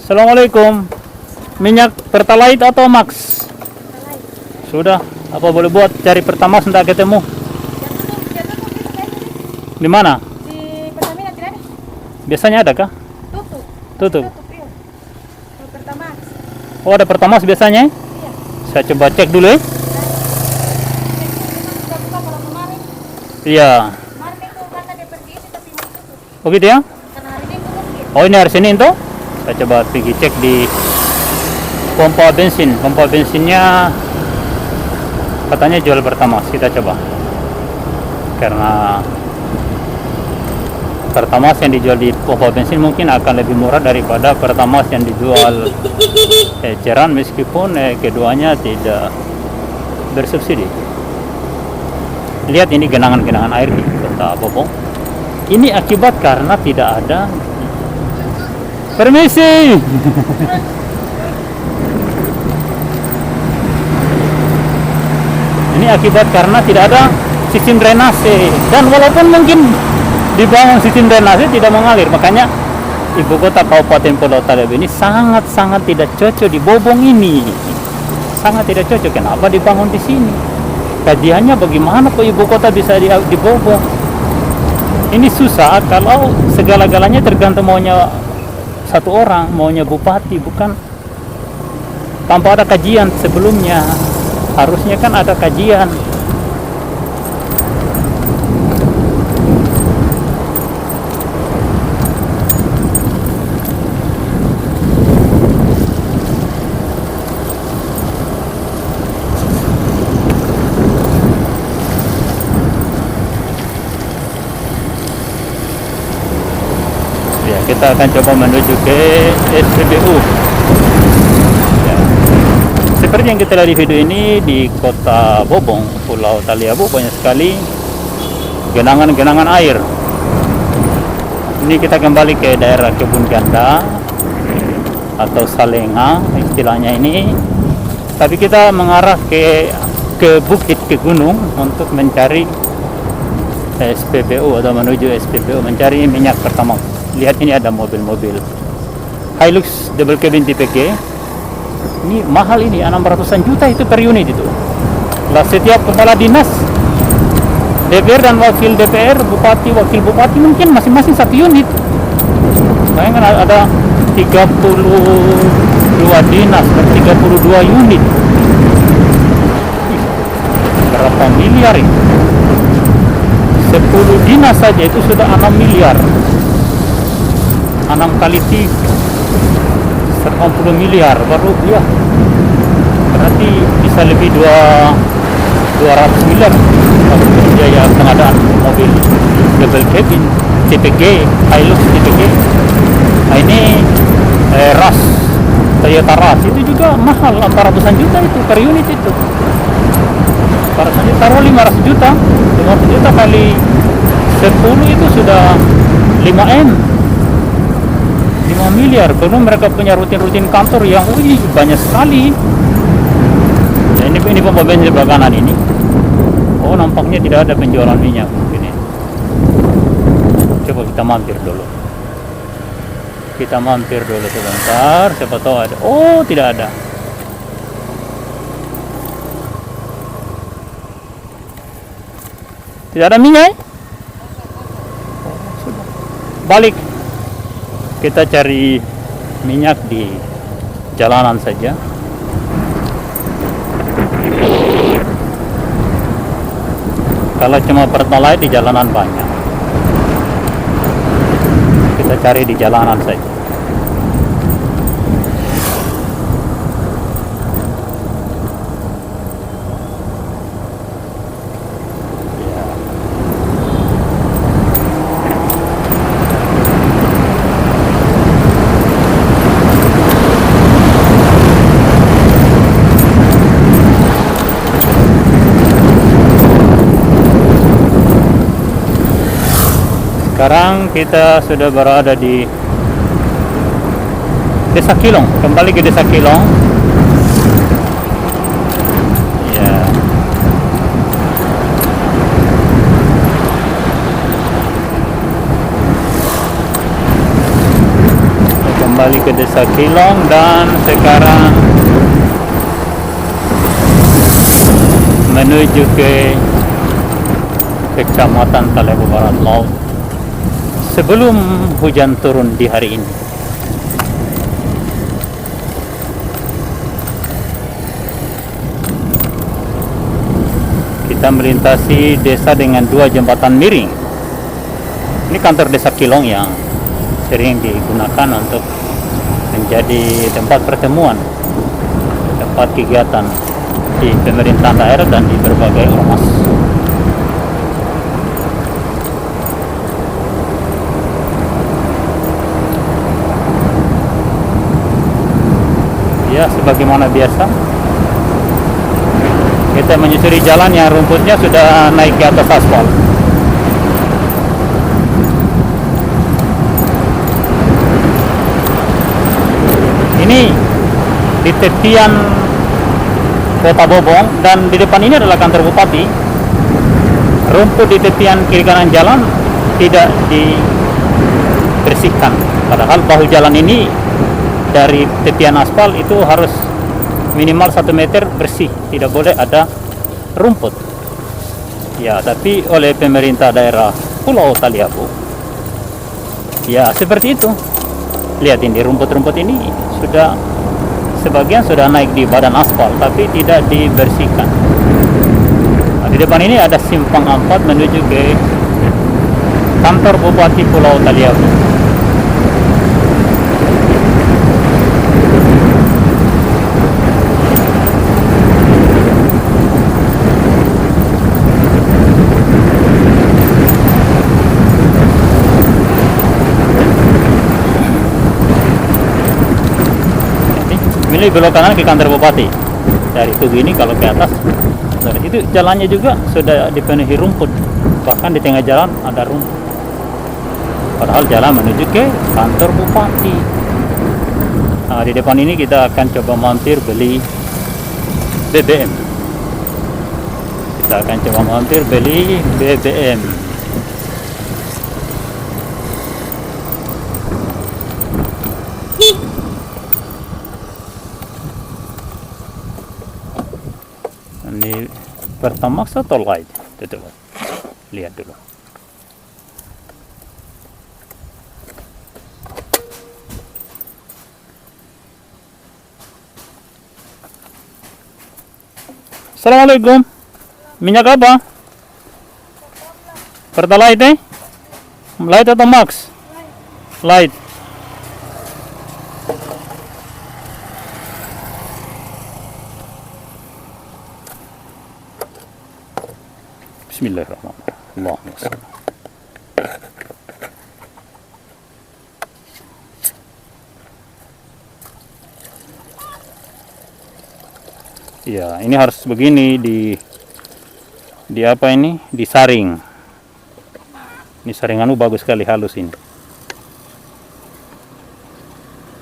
Assalamualaikum. Minyak Pertalite atau Max? Sudah. Apa boleh buat cari Pertamax tidak ketemu? Di mana? Di Pertamina tidak ada. Biasanya ada kah? Tutup. Tutup. Iya. Kalau Pertamax. Oh, ada Pertamax biasanya? Iya. Saya coba cek dulu ya. Sudah buka kalau kemarin. Iya. Kemarin itu kata dia pergi ini tapi mau tutup. Oh gitu ya? Karena hari ini tutup gitu. Oh, ini hari Senin tuh? Saya coba pergi cek di pompa bensin. Pompa bensinnya katanya jual Pertamax. Kita coba. Karena Pertamax yang dijual di pompa bensin mungkin akan lebih murah daripada Pertamax yang dijual eceran, meskipun keduanya tidak bersubsidi. Lihat ini genangan-genangan air di kota Bobong. Ini akibat karena tidak ada. Permisi. Ini akibat karena tidak ada sistem drainase, dan walaupun mungkin dibangun sistem drainase tidak mengalir. Makanya ibu kota Kabupaten Pulau Talebe ini sangat-sangat tidak cocok di Bobong ini. Sangat tidak cocok. Kenapa dibangun di sini? Kajiannya bagaimana kok ibu kota bisa di Bobong? Ini susah kalau segala-galanya tergantung maunya satu orang, maunya bupati, bukan tanpa ada kajian sebelumnya. Harusnya kan ada kajian. Ya, kita akan coba menuju ke SPBU. Ya. Seperti yang kita lihat di video ini, di kota Bobong, Pulau Taliabu, banyak sekali genangan-genangan air. Ini kita kembali ke daerah Kebun Ganda atau Salenga istilahnya ini. Tapi kita mengarah ke bukit, ke gunung untuk mencari SPBU atau menuju SPBU, mencari minyak Pertamax. Lihat ini ada mobil-mobil Hilux double cabin tipe G. Ini mahal, ini 600-an juta itu per unit itu. Lah setiap kepala dinas, DPR dan wakil DPR, bupati, wakil bupati mungkin masing-masing satu unit. Bayangkan ada 32 dinas dan 32 unit. Berapa miliar ini? 10 dinas saja itu sudah 6 miliar. 6 kali 3 180 miliar baru ya. Berarti bisa lebih 200 miliar kalau biaya pengadaan mobil double cabin tipe G, Hilux tipe G. Nah ini Rush, Toyota Rush itu juga mahal, 400-an juta itu per unit itu. 400 juta, taruh 500 juta 500 juta kali 10 itu sudah 5M, 5 miliar. Karena mereka punya rutin-rutin kantor yang banyak sekali. Ya, ini pompa bensin sebelah kanan ini. Oh, nampaknya tidak ada penjualan minyak mungkin ya. Coba kita mampir dulu. Kita mampir dulu sebentar, siapa tahu ada. Oh, tidak ada. Tidak ada minyak. Sudah. Balik. Kita cari minyak di jalanan saja. Kalau cuma Pertalite di jalanan banyak. Kita cari di jalanan saja. Sekarang kita sudah berada di Desa Kilong, kembali ke Desa Kilong. Ya. Kembali ke Desa Kilong dan sekarang menuju ke Kecamatan Talebo Barat Laut sebelum hujan turun di hari ini. Kita melintasi desa dengan 2 jembatan miring. Ini kantor Desa Kilong yang sering digunakan untuk menjadi tempat pertemuan, tempat kegiatan di pemerintahan daerah dan di berbagai ormas. Ya, sebagaimana biasa, kita menyusuri jalan yang rumputnya sudah naik ke atas aspal. Ini di tepian Kota Bobong dan di depan ini adalah kantor bupati. Rumput di tepian kiri kanan jalan tidak dibersihkan, padahal bahu jalan ini dari tepian aspal itu harus minimal 1 meter bersih, tidak boleh ada rumput. Ya, tapi oleh pemerintah daerah Pulau Taliabu, ya seperti itu. Lihat ini, rumput-rumput ini sudah sebagian sudah naik di badan aspal, tapi tidak dibersihkan. Nah, di depan ini ada simpang 4 menuju ke kantor Bupati Pulau Taliabu. Ini belok kanan ke kantor bupati. Dari Tugu ini kalau ke atas, dari itu jalannya juga sudah dipenuhi rumput. Bahkan di tengah jalan ada rumput. Padahal jalan menuju ke kantor bupati. Nah, di depan ini kita akan coba mampir beli BBM. Kita akan coba mampir beli BBM. Ini Pertamax atau Light? Itu lihat dulu. Assalamualaikum. Minyak apa? Pertalite? Light atau Max? Light. Bismillahirrahmanirrahim. Allahumma shalli. Ya, ini harus begini di apa ini? Disaring. Ini saringanmu bagus sekali, halus ini.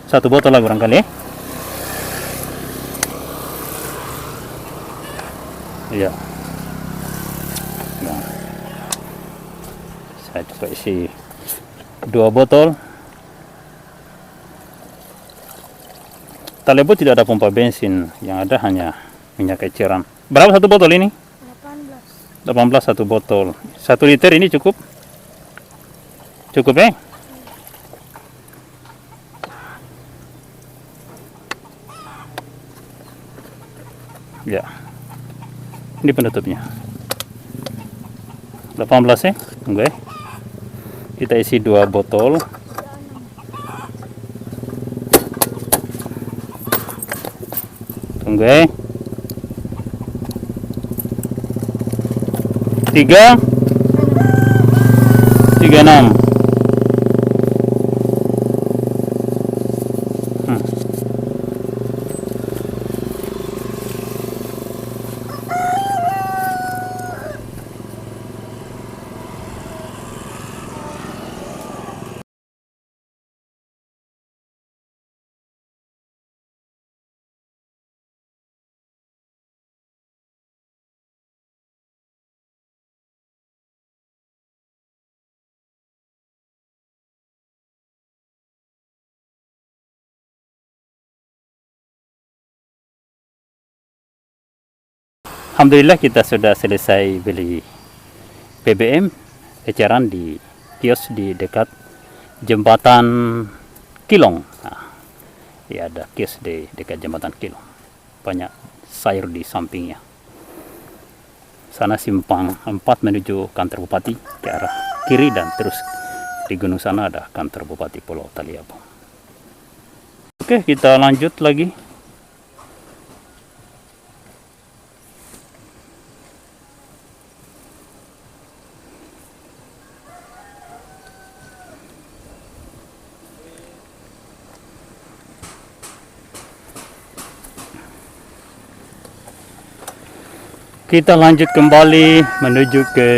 1 botol lah barangkali ya. Iya. Nah, saya coba isi 2 botol. Talebo tidak ada pompa bensin, yang ada hanya minyak eceran. Berapa 1 botol ini? 18 1 botol. 1 liter ini cukup? Cukup ya? Ya. Ini penutupnya. 18 ya? Oke. Kita isi 2 botol. Tunggu ya. 36. Alhamdulillah kita sudah selesai beli BBM eceran di kios di dekat jembatan Kilong. Nah, ya ada kios di dekat jembatan Kilong. Banyak sayur di sampingnya. Sana simpang 4 menuju kantor bupati ke arah kiri, dan terus di gunung sana ada kantor bupati Pulau Taliabu. Oke, kita lanjut lagi. Kita lanjut kembali menuju ke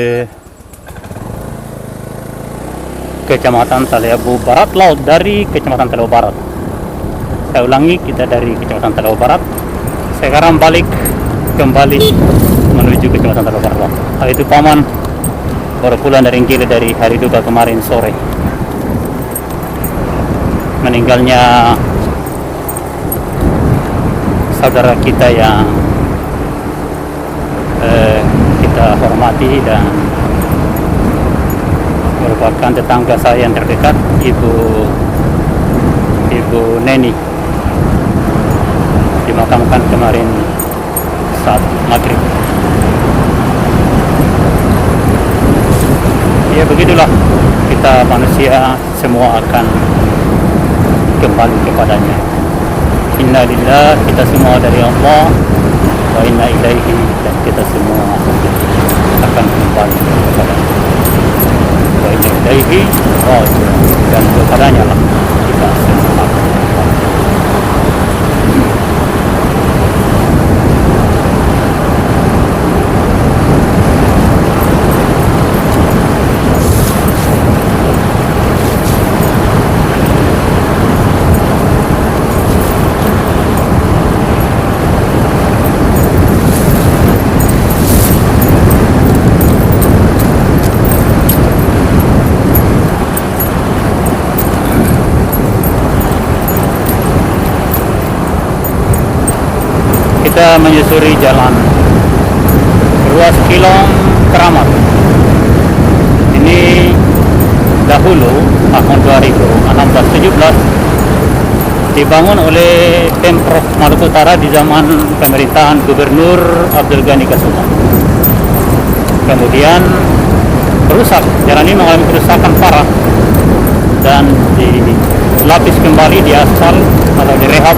Kecamatan Taliabu Barat Laut dari Kecamatan Taliabu Barat. Saya ulangi, kita dari Kecamatan Taliabu Barat. Sekarang balik kembali menuju Kecamatan Taliabu Barat Laut. Hal itu paman baru pulang dari Gili dari hari duka kemarin sore. Meninggalnya saudara kita yang kita hormati dan merupakan tetangga saya yang terdekat, Ibu Neni, dimakamkan kemarin saat maghrib. Ya begitulah, kita manusia semua akan kembali kepadanya. Inna lillah, kita semua dari Allah, wa inna ilaihi, dan kita semua akan kembali kepadanya. Wa inna ilaihi raji'un, dan kepadanya lah kita semua akan kembali. Kita menyusuri jalan ruas Kilong Keramat. Ini dahulu tahun 2016-17 dibangun oleh Pemprov Maluku Utara di zaman pemerintahan Gubernur Abdul Ghani Kasuma. Kemudian rusak, jalan ini mengalami kerusakan parah dan dilapis kembali, diaspal atau direhab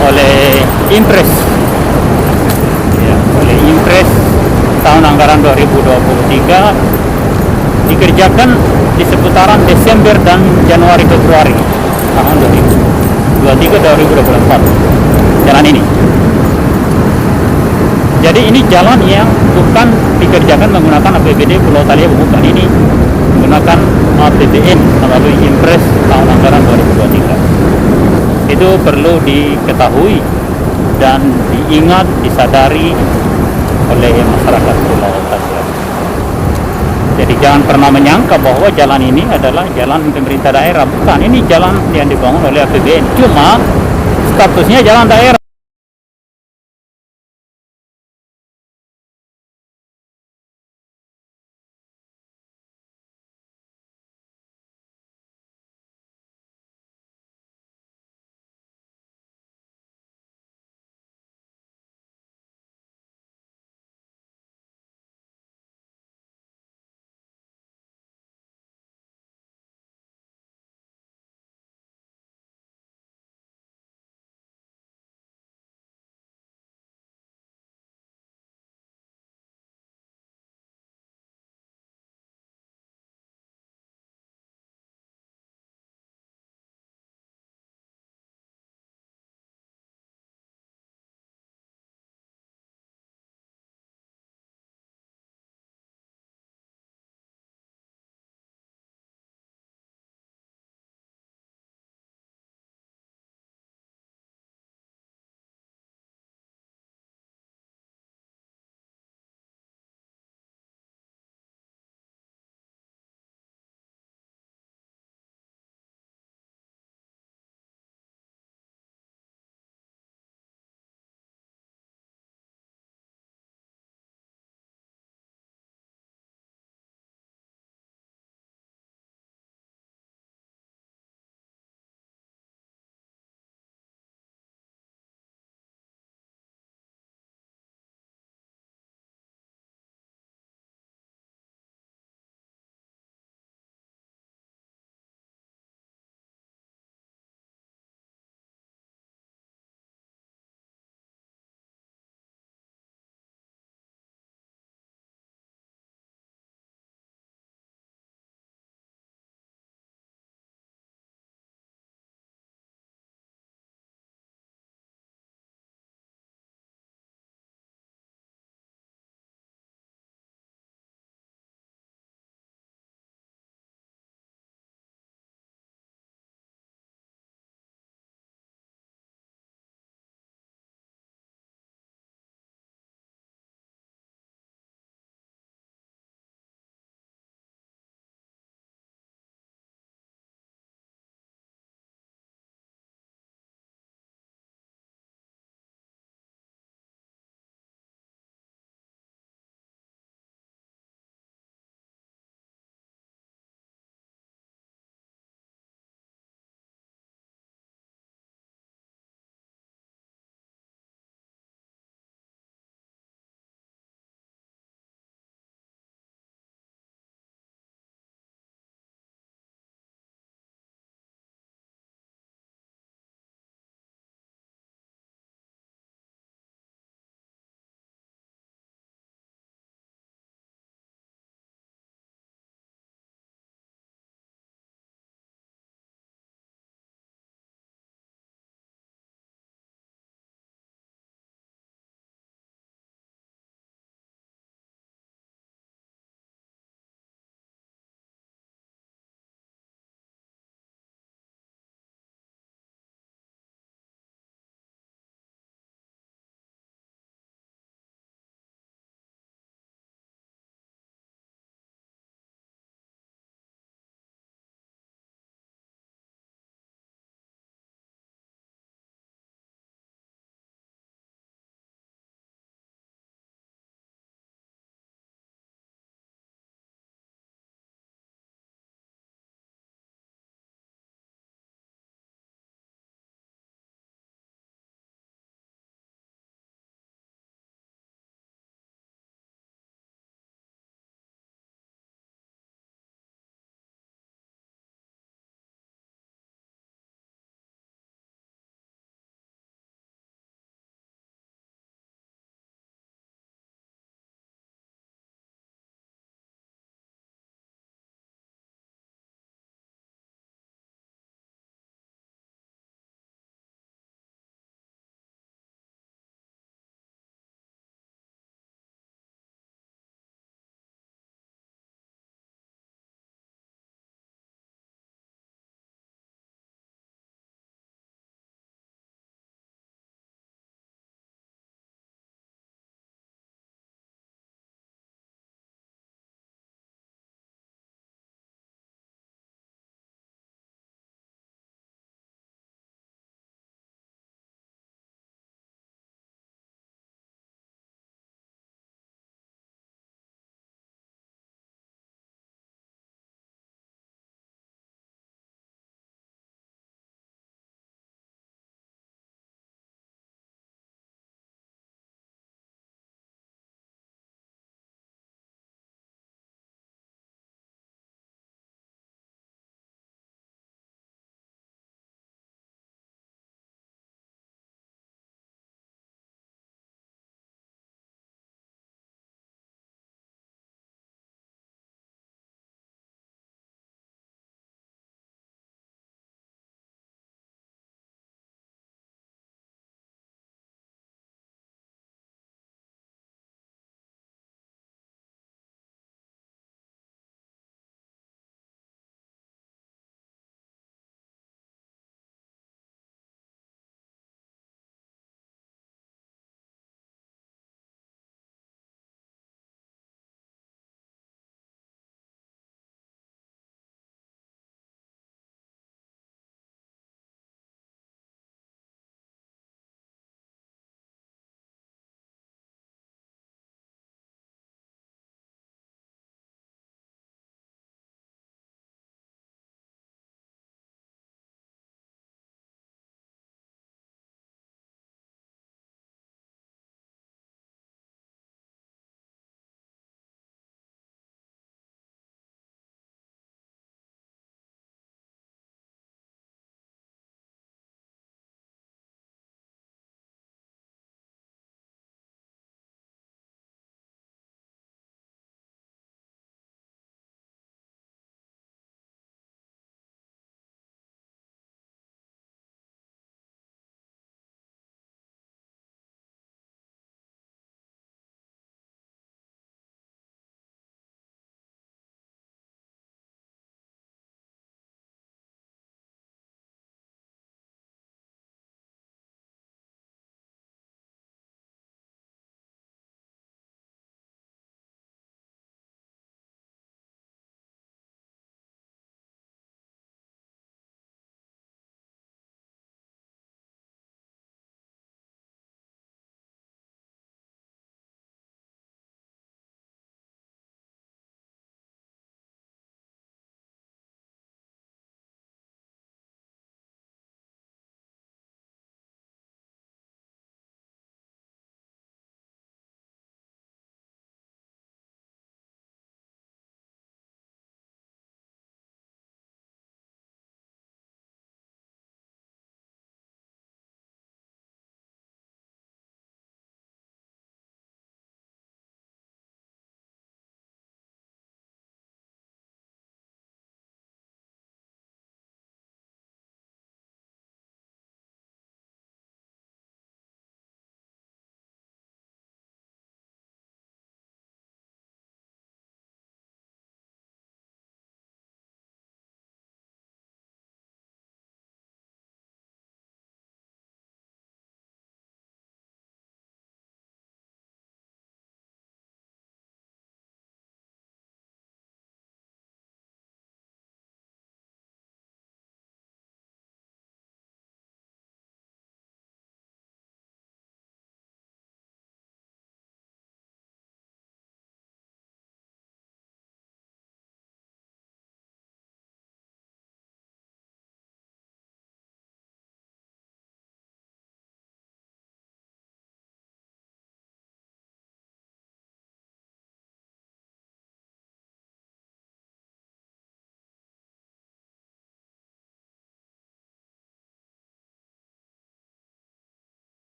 oleh Impres, ya, oleh Impres tahun anggaran 2023, dikerjakan di seputaran Desember dan Januari Februari tahun 2023-2024 jalan ini. Jadi ini jalan yang bukan dikerjakan menggunakan APBD Pulau Taliabu, bukan, ini menggunakan APBN melalui Impres tahun anggaran 2023. Itu perlu diketahui dan diingat, disadari oleh masyarakat Pulau Taliabu. Jadi jangan pernah menyangka bahwa jalan ini adalah jalan pemerintah daerah. Bukan, ini jalan yang dibangun oleh APBN. Cuma statusnya jalan daerah.